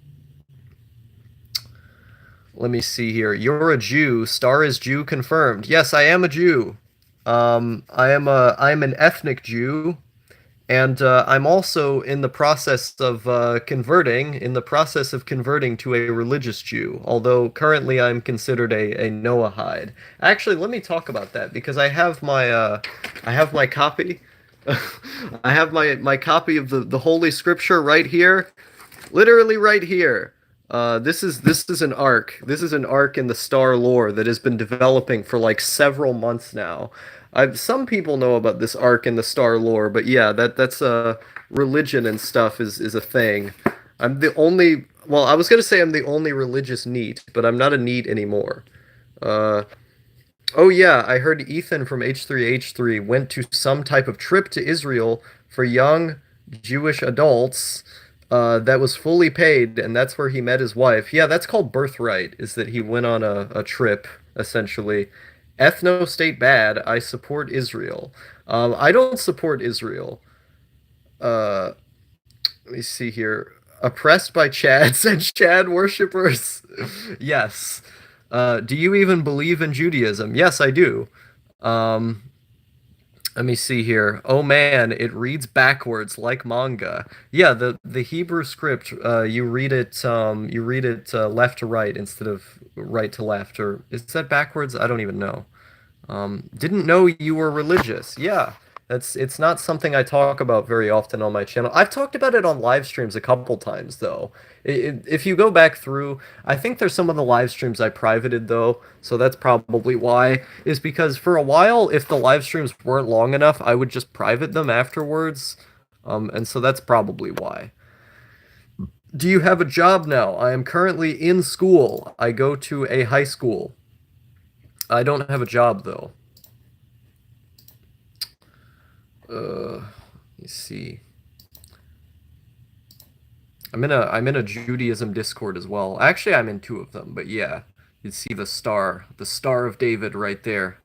Let me see here. You're a Jew. Star is Jew confirmed. Yes, I am a Jew. I'm an ethnic Jew. And I'm also in the process of in the process of converting to a religious Jew, although currently I'm considered a Noahide. Actually, let me talk about that because I have my copy. I have my copy of the Holy Scripture right here, literally right here. This is an arc. This is an arc in the Star lore that has been developing for like several months now. Some people know about this arc in the Star lore, but yeah, that's religion and stuff is a thing. I'm the only well, I was gonna say I'm the only religious NEET, but I'm not a NEET anymore. Uh, oh yeah, I heard Ethan from H3H3 went to some type of trip to Israel for young Jewish adults that was fully paid, and that's where he met his wife. Yeah, that's called birthright, is that he went on a trip, essentially. Ethno state bad, I support Israel. I don't support Israel. Uh, Let me see here. Oppressed by Chads and Chad worshippers. Yes. Do you even believe in Judaism? Yes, I do. Um, Let me see here. Oh man, it reads backwards like manga. Yeah, the Hebrew script, you read it left to right instead of right to left, or is that backwards? I don't even know. Didn't know you were religious. Yeah. It's not something I talk about very often on my channel. I've talked about it on live streams a couple times though. If you go back through, I think there's some of the live streams I privated though, so that's probably why. Is because for a while, if the live streams weren't long enough, I would just private them afterwards. And so that's probably why. Do you have a job now? I am currently in school. I go to a high school. I don't have a job though. Let me see. I'm in a Judaism Discord as well. Actually, I'm in two of them, but yeah, you see the Star of David right there.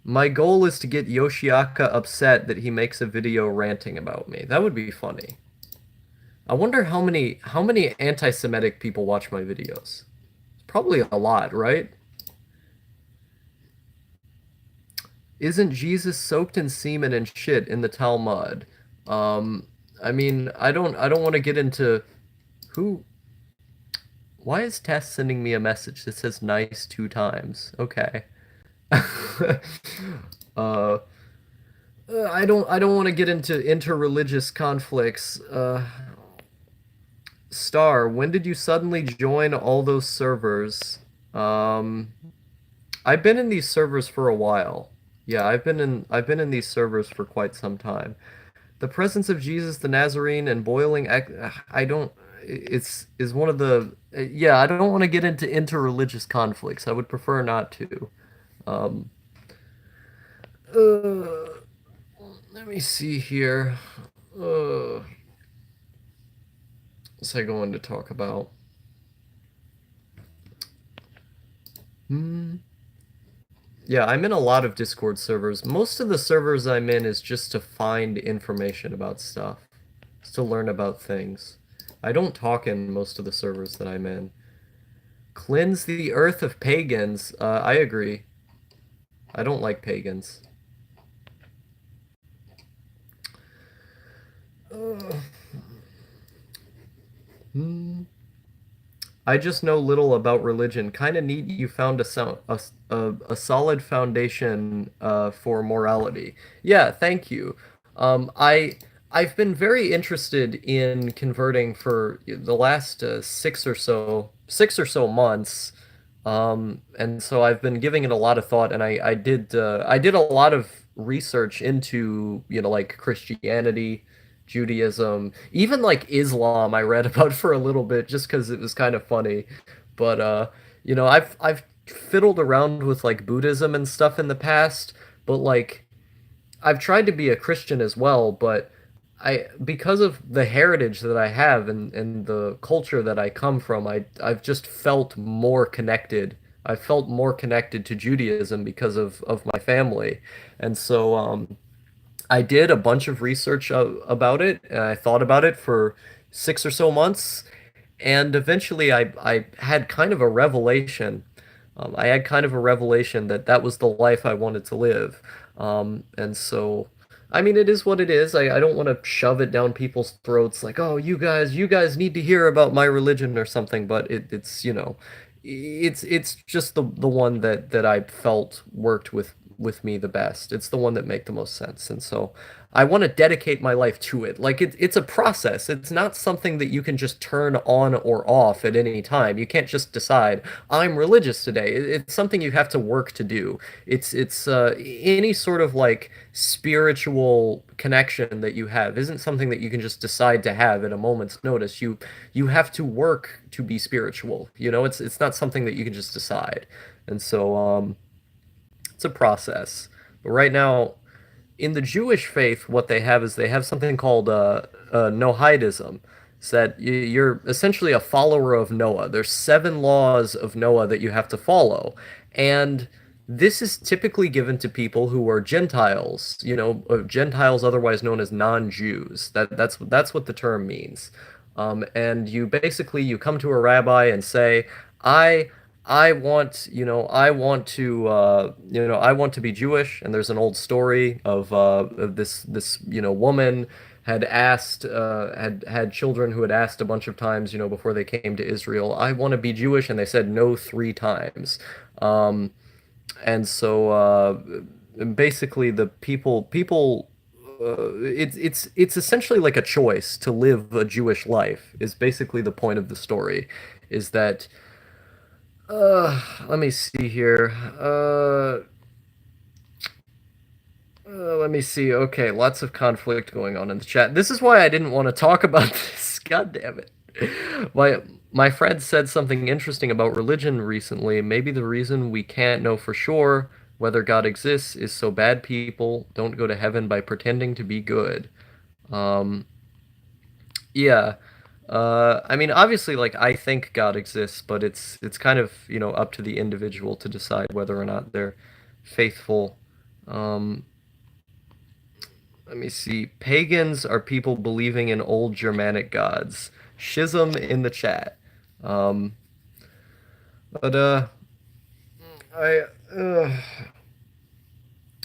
My goal is to get Yoshiaka upset that he makes a video ranting about me. That would be funny. I wonder how many anti-Semitic people watch my videos. Probably a lot, right? Isn't Jesus soaked in semen and shit in the Talmud? Um, I mean, I don't want to get into who. Why is Tess sending me a message that says nice two times? Okay. uh, I don't want to get into interreligious conflicts. Star, when did you suddenly join all those servers? Um, I've been in these servers for a while. Yeah, I've been in these servers for quite some time. The presence of Jesus the Nazarene and boiling I don't it's is one of the yeah, I don't want to get into interreligious conflicts. I would prefer not to. Um uh, Let me see here. What's I going to talk about? Hmm. Yeah, I'm in a lot of Discord servers. Most of the servers I'm in is just to find information about stuff, just to learn about things. I don't talk in most of the servers that I'm in. Cleanse the earth of pagans. I agree. I don't like pagans. Uh, hmm. I just know little about religion. Kind of neat you found a solid foundation for morality. Yeah, thank you. I've been very interested in converting for the last 6 or so months. And so I've been giving it a lot of thought, and I did a lot of research into, like Christianity, Judaism, even like Islam I read about for a little bit just because it was kind of funny. But I've fiddled around with like Buddhism and stuff in the past, but like I've tried to be a Christian as well, but because of the heritage that I have and the culture that I come from, I've just felt more connected. I felt more connected to Judaism because of my family. And so I did a bunch of research about it, and I thought about it for 6 or so months, and eventually I had kind of a revelation. I had kind of a revelation that that was the life I wanted to live. And so, I mean, it is what it is. I don't want to shove it down people's throats like, oh, you guys need to hear about my religion or something. But it's just the one that I felt worked with me the best. It's the one that make the most sense. And so I want to dedicate my life to it. Like it's a process. It's not something that you can just turn on or off at any time. You can't just decide I'm religious today. It's something you have to work to do. It's any sort of like spiritual connection that you have isn't something that you can just decide to have at a moment's notice. You have to work to be spiritual. It's not something that you can just decide. And so it's a process. But right now, in the Jewish faith, what they have is they have something called Noahidism. It's that you're essentially a follower of Noah. There's 7 laws of Noah that you have to follow, and this is typically given to people who are Gentiles. Gentiles, otherwise known as non-Jews. That's what the term means. And you come to a rabbi and say, I I want to be Jewish. And there's an old story of this woman had children who had asked a bunch of times, before they came to Israel, I want to be Jewish, and they said no 3 times. And so basically the people it's essentially like a choice to live a Jewish life is basically the point of the story is that let me see here. Let me see. Okay, lots of conflict going on in the chat. This is why I didn't want to talk about this. God damn it. My my friend said something interesting about religion recently. Maybe the reason we can't know for sure whether God exists is so bad people don't go to heaven by pretending to be good. Um, yeah. I mean, obviously, like I think God exists, but it's kind of, up to the individual to decide whether or not they're faithful. Um, Let me see. Pagans are people believing in old Germanic gods. Schism in the chat. Um, but I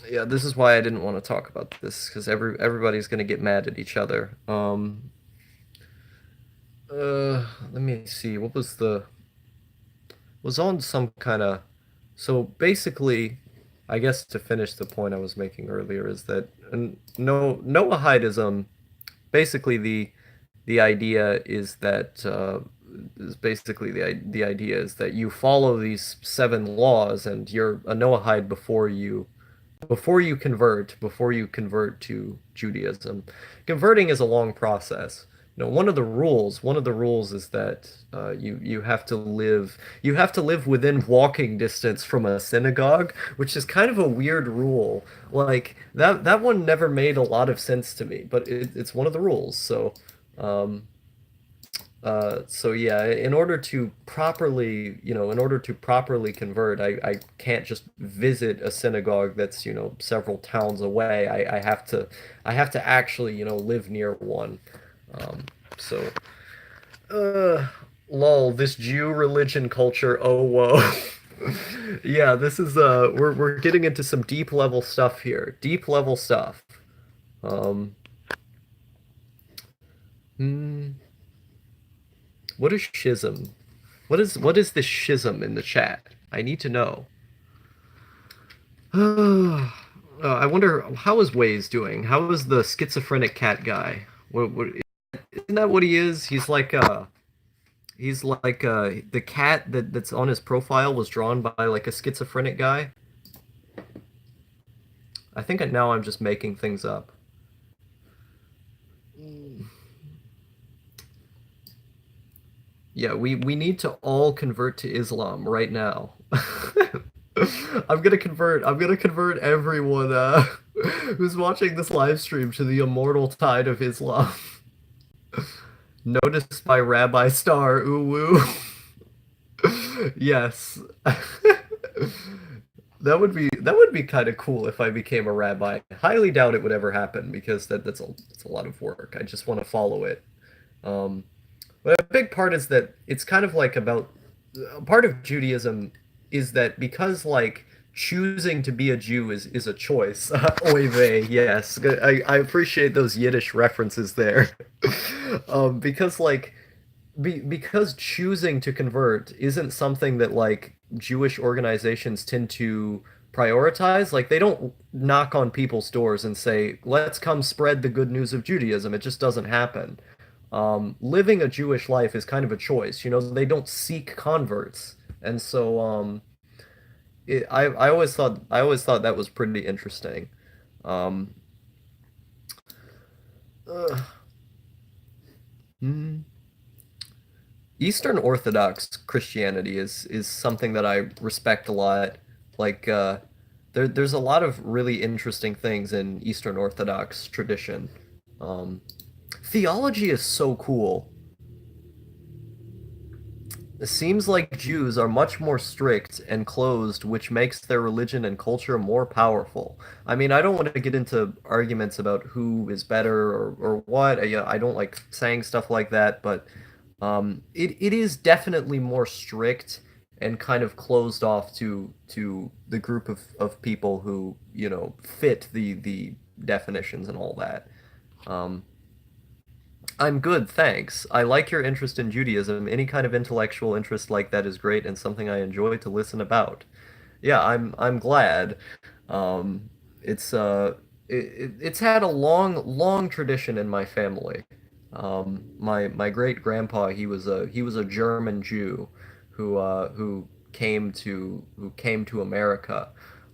yeah, this is why I didn't want to talk about this because everybody's gonna get mad at each other. Let me see. What was the was on some kind of so basically, I guess to finish the point I was making earlier is that no Noahidism basically the idea is that is basically the idea is that you follow these seven laws and you're a Noahide before you convert to Judaism. Converting is a long process. One of the rules is that you have to live within walking distance from a synagogue, which is kind of a weird rule. Like that one never made a lot of sense to me, but it's one of the rules. Um, so yeah, in order to properly convert, I can't just visit a synagogue that's, several towns away. I have to actually, live near one. Um, so, uh, lol, this Jew religion culture, oh whoa. Yeah, this is we're getting into some deep level stuff here. Deep level stuff. Um, hmm, what is schism? What is this schism in the chat? I need to know. I wonder how is Waze doing? How is the schizophrenic cat guy? Isn't that what he is? He's like the cat that's on his profile was drawn by like a schizophrenic guy. I think now I'm just making things up. Yeah, we need to all convert to Islam right now. I'm gonna convert everyone who's watching this live stream to the immortal tide of Islam. Noticed by Rabbi Star, ooh woo. Yes. That would be kind of cool if I became a rabbi. Highly doubt it would ever happen because that's a lot of work. I just want to follow it. Um, but a big part is that it's kind of like about a part of Judaism is that because like choosing to be a Jew is a choice. Oy vey, yes. I appreciate those Yiddish references there. Because like because choosing to convert isn't something that like Jewish organizations tend to prioritize. Like they don't knock on people's doors and say, "Let's come spread the good news of Judaism." It just doesn't happen. Living a Jewish life is kind of a choice. They don't seek converts, and so I always thought that was pretty interesting. Um, uh, hmm. Eastern Orthodox Christianity is something that I respect a lot. Like there's a lot of really interesting things in Eastern Orthodox tradition. Um, Theology is so cool. It seems like Jews are much more strict and closed, which makes their religion and culture more powerful. I mean, I don't want to get into arguments about who is better or what. I don't like saying stuff like that, but it is definitely more strict and kind of closed off to the group of people who, fit the definitions and all that. Um, I'm good, thanks. I like your interest in Judaism. Any kind of intellectual interest like that is great and something I enjoy to listen about. Yeah, I'm glad. Um, It's it's had a long tradition in my family. My great grandpa, he was a German Jew who came to America,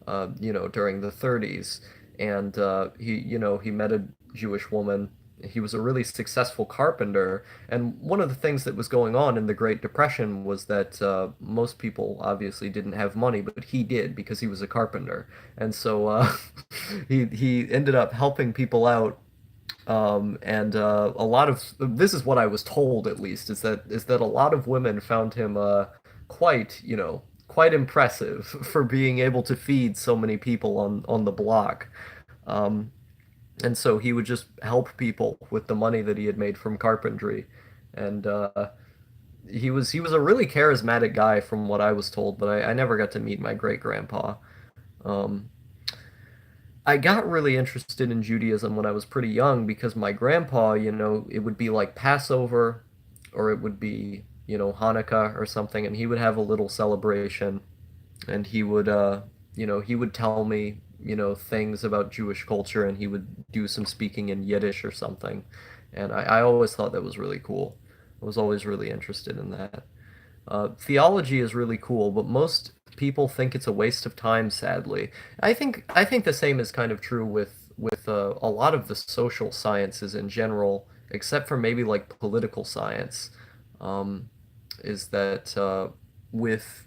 during the 30s, and he met a Jewish woman. He was a really successful carpenter, and one of the things that was going on in the Great Depression was that most people obviously didn't have money, but he did because he was a carpenter, and so he ended up helping people out. And a lot of this is what I was told, at least, is that a lot of women found him quite, quite impressive for being able to feed so many people on the block. Um, and so he would just help people with the money that he had made from carpentry. And he was a really charismatic guy from what I was told, but I never got to meet my great grandpa. Um, I got really interested in Judaism when I was pretty young because my grandpa, it would be like Passover or it would be, Hanukkah or something, and he would have a little celebration and he would tell me, things about Jewish culture, and he would do some speaking in Yiddish or something. And I always thought that was really cool. I was always really interested in that. Theology is really cool, but most people think it's a waste of time, sadly. I think the same is kind of true with a lot of the social sciences in general, except for maybe like political science. Um, is that with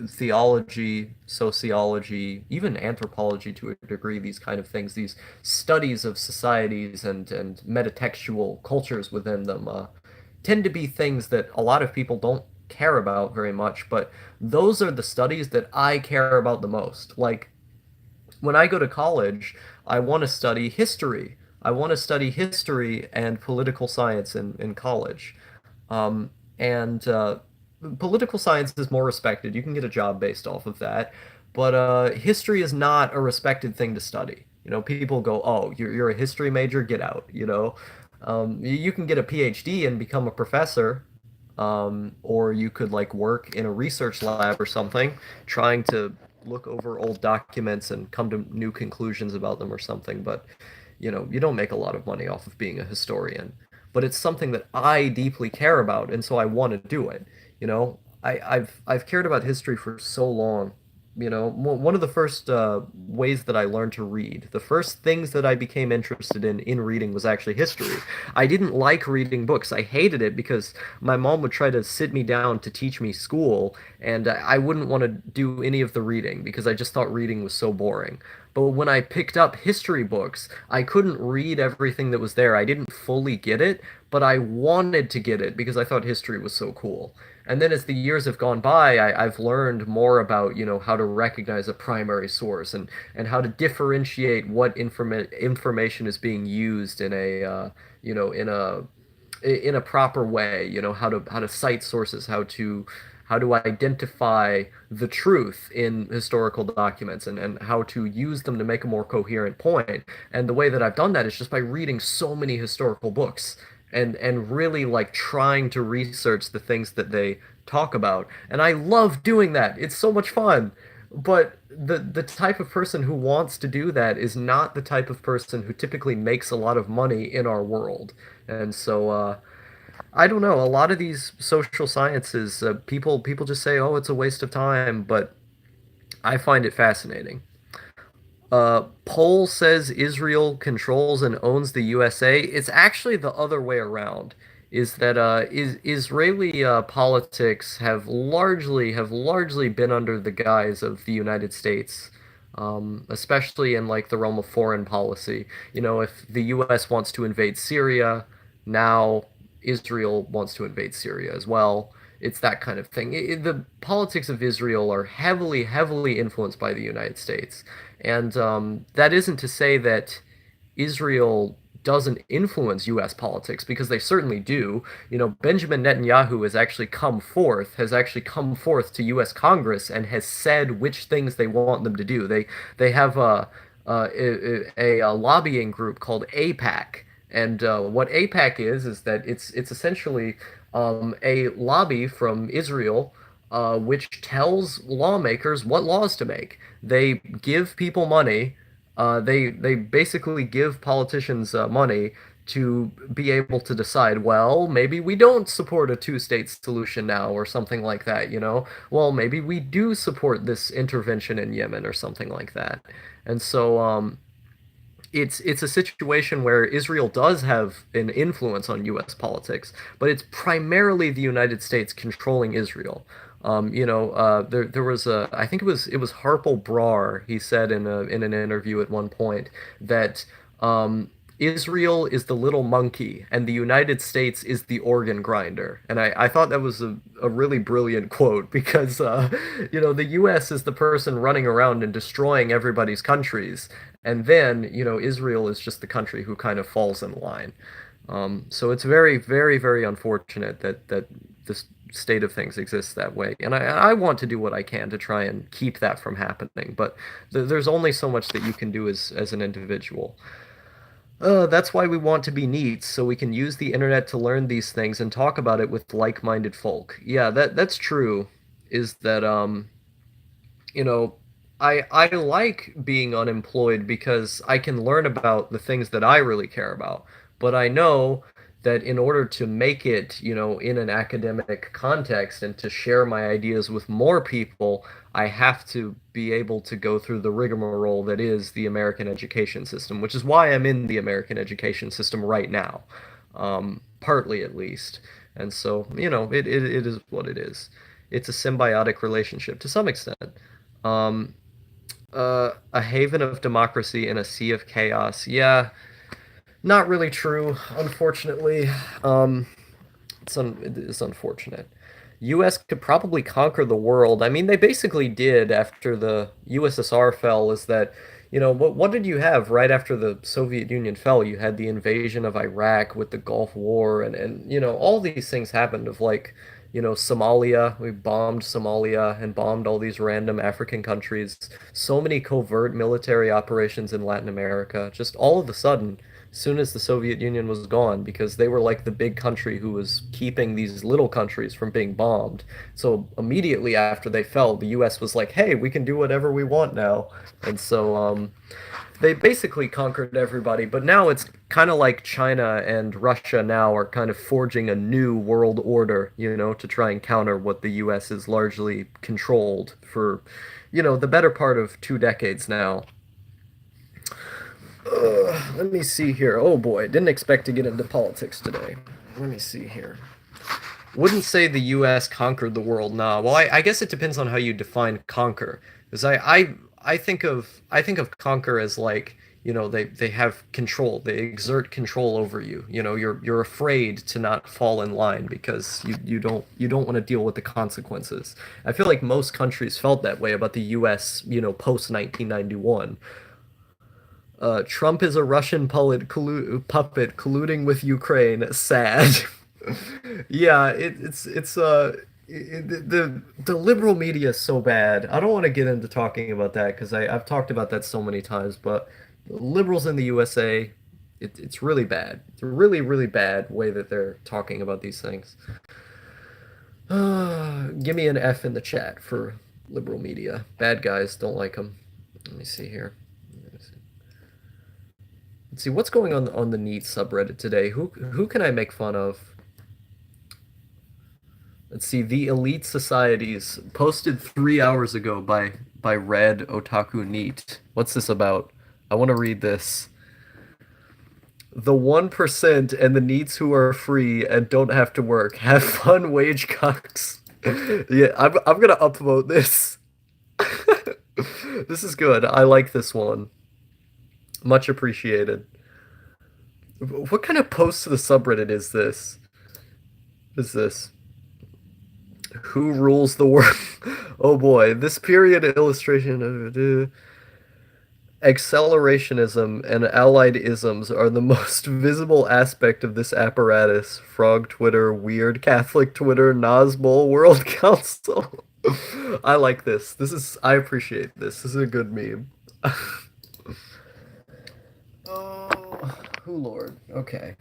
theology, sociology, even anthropology to a degree, these kind of things, these studies of societies and metatextual cultures within them, tend to be things that a lot of people don't care about very much, but those are the studies that I care about the most. Like when I go to college, I want to study history. I want to study history and political science in college. And Political science is more respected. You can get a job based off of that. But history is not a respected thing to study. People go, "Oh, you're a history major, get out." You can get a PhD and become a professor, or you could like work in a research lab or something, trying to look over old documents and come to new conclusions about them or something. But you don't make a lot of money off of being a historian. But it's something that I deeply care about, and so I want to do it. I've cared about history for so long. One of the first ways that I learned to read, the first things that I became interested in reading was actually history. I didn't like reading books. I hated it because my mom would try to sit me down to teach me school, and I wouldn't want to do any of the reading because I just thought reading was so boring. But when I picked up history books, I couldn't read everything that was there. I didn't fully get it, but I wanted to get it because I thought history was so cool. And then as the years have gone by, I've learned more about, how to recognize a primary source and how to differentiate what information is being used in a, you know, in a proper way, how to cite sources, how to identify the truth in historical documents and how to use them to make a more coherent point. And the way that I've done that is just by reading so many historical books and really like trying to research the things that they talk about. And I love doing that. It's so much fun. But the type of person who wants to do that is not the type of person who typically makes a lot of money in our world. And so I don't know. A lot of these social sciences, people just say, "Oh, it's a waste of time," but I find it fascinating. Poll says Israel controls and owns the USA. It's actually the other way around. Is that Israeli politics have largely been under the guise of the United States, especially in like the realm of foreign policy. If the U.S. wants to invade Syria, now Israel wants to invade Syria as well. It's that kind of thing. The politics of Israel are heavily, heavily influenced by the United States. And that isn't to say that Israel doesn't influence U.S. politics, because they certainly do. Benjamin Netanyahu has actually come forth to U.S. Congress and has said which things they want them to do. They have a lobbying group called AIPAC, and what AIPAC is that it's essentially a lobby from Israel, which tells lawmakers what laws to make. They give people money, They basically give politicians money to be able to decide, well, maybe we don't support a two-state solution now or something like that, you know? Well, maybe we do support this intervention in Yemen or something like that. And so it's a situation where Israel does have an influence on U.S. politics, but it's primarily the United States controlling Israel. There was a I think it was Harpal Brar. He said in an interview at one point that Israel is the little monkey and the United States is the organ grinder. And I thought that was a really brilliant quote because, the U.S. is the person running around and destroying everybody's countries. And then, Israel is just the country who kind of falls in line. So it's very, very, very unfortunate that this state of things exists that way. And I want to do what I can to try and keep that from happening. But there's only so much that you can do as an individual. That's why we want to be neat, so we can use the internet to learn these things and talk about it with like-minded folk. Yeah, that's true. Is that you know, I like being unemployed because I can learn about the things that I really care about. But I know that in order to make it, in an academic context and to share my ideas with more people, I have to be able to go through the rigmarole that is the American education system, which is why I'm in the American education system right now, partly at least. And so, it is what it is. It's a symbiotic relationship to some extent. Um, a haven of democracy in a sea of chaos. Yeah, not really true, unfortunately. It's unfortunate. U.S. could probably conquer the world. I mean, they basically did after the USSR fell. Is that, what did you have right after the Soviet Union fell? You had the invasion of Iraq with the Gulf War, and all these things happened of like, Somalia. We bombed Somalia and bombed all these random African countries. So many covert military operations in Latin America. Just all of a sudden, as soon as the Soviet Union was gone, because they were like the big country who was keeping these little countries from being bombed. So immediately after they fell, the US was like, hey, we can do whatever we want now. And so they basically conquered everybody, but now it's kind of like China and Russia now are kind of forging a new world order, to try and counter what the US is largely controlled for, the better part of 2 decades now. Let me see here. Oh boy, didn't expect to get into politics today. Let me see here. Wouldn't say the U.S. conquered the world. Nah. Well, I guess it depends on how you define conquer. Because I think of conquer as like they have control. They exert control over you. You're afraid to not fall in line because you don't want to deal with the consequences. I feel like most countries felt that way about the U.S. Post 1991. Trump is a Russian puppet colluding with Ukraine. Sad. Yeah, the liberal media is so bad. I don't want to get into talking about that because I've talked about that so many times. But liberals in the USA, it's really bad. It's a really really bad way that they're talking about these things. Give me an F in the chat for liberal media. Bad guys, don't like them. Let me see here. Let's see what's going on the Neat subreddit today. Who can I make fun of? Let's see. The Elite Societies posted 3 hours ago by Red Otaku Neat. What's this about? I want to read this. The 1% and the neats who are free and don't have to work. Have fun, wage cocks. Yeah, I'm gonna upvote this. This is good. I like this one. Much appreciated. What kind of post to the subreddit is this? Is this? Who rules the world? Oh boy, this period illustration of accelerationism and allied isms are the most visible aspect of this apparatus. Frog Twitter, Weird Catholic Twitter, Nazbol World Council. I like this. I appreciate this. This is a good meme. Oh, Lord. Okay.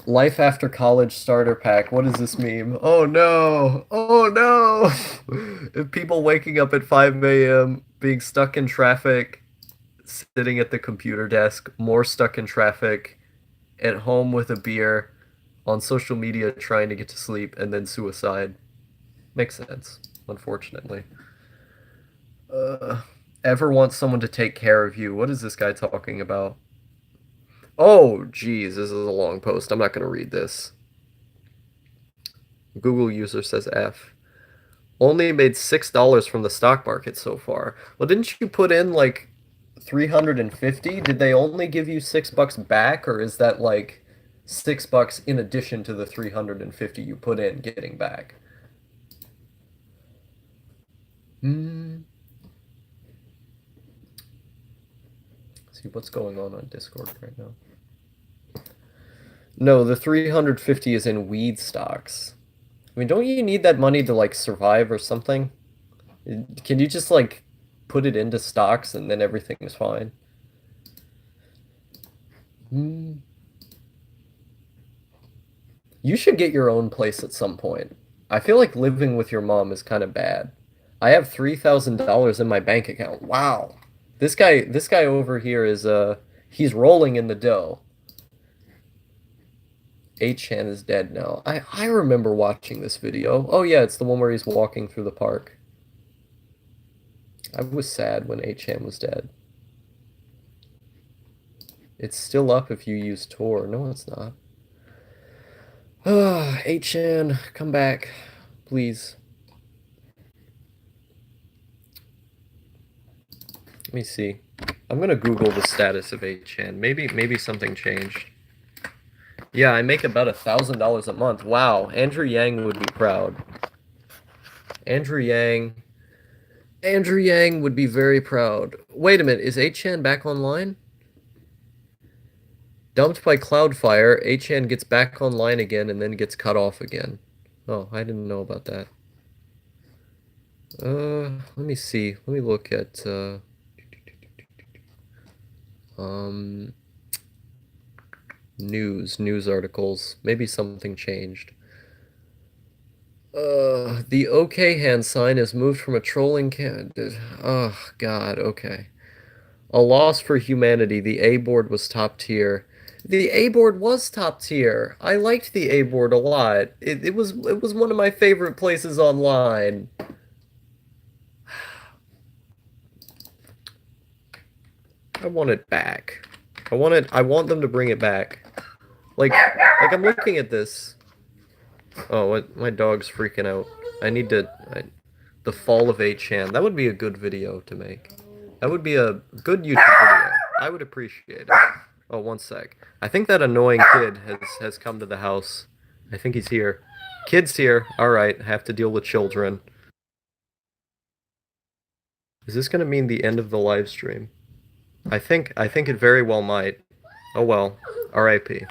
Life after college starter pack. What is this meme? Oh no! Oh no! If people waking up at 5 a.m., being stuck in traffic, sitting at the computer desk, more stuck in traffic, at home with a beer, on social media trying to get to sleep, and then suicide. Makes sense, unfortunately. Uh, Ever want someone to take care of you? What is this guy talking about? Oh, geez, this is a long post. I'm not going to read this. Google user says F. Only made $6 from the stock market so far. Well, didn't you put in like 350? Did they only give you $6 back, or is that like $6 in addition to the 350 you put in getting back? Hmm. See what's going on Discord right now. No, the 350 is in weed stocks. I mean, don't you need that money to like survive or something? Can you just like put it into stocks and then everything is fine? Hmm. You should get your own place at some point. I feel like living with your mom is kind of bad. I have $3,000 in my bank account. Wow. This guy over here is he's rolling in the dough. 8chan is dead now. I remember watching this video. Oh yeah, it's the one where he's walking through the park. I was sad when 8chan was dead. It's still up if you use Tor. No, it's not. Ah, 8chan, come back, please. Let me see. I'm gonna Google the status of 8chan. Maybe something changed. Yeah, I make about $1,000 a month. Wow, Andrew Yang would be proud. Andrew Yang. Andrew Yang would be very proud. Wait a minute, is 8chan back online? Dumped by Cloudflare, 8chan gets back online again and then gets cut off again. Oh, I didn't know about that. Let me see. Let me look at um news articles. Maybe something changed. The OK hand sign is moved from a trolling can. Oh God, okay. A loss for humanity. The A board was top tier. The A board was top tier. I liked the A board a lot. It was one of my favorite places online. I want it back. I want them to bring it back. Like I'm looking at this. Oh, what my dog's freaking out. I need to the fall of 8chan. That would be a good video to make. That would be a good YouTube video. I would appreciate it. Oh, one sec. I think that annoying kid has come to the house. I think he's here. Kid's here. All right, have to deal with children. Is this gonna mean the end of the live stream? I think it very well might. Oh well. R.I.P.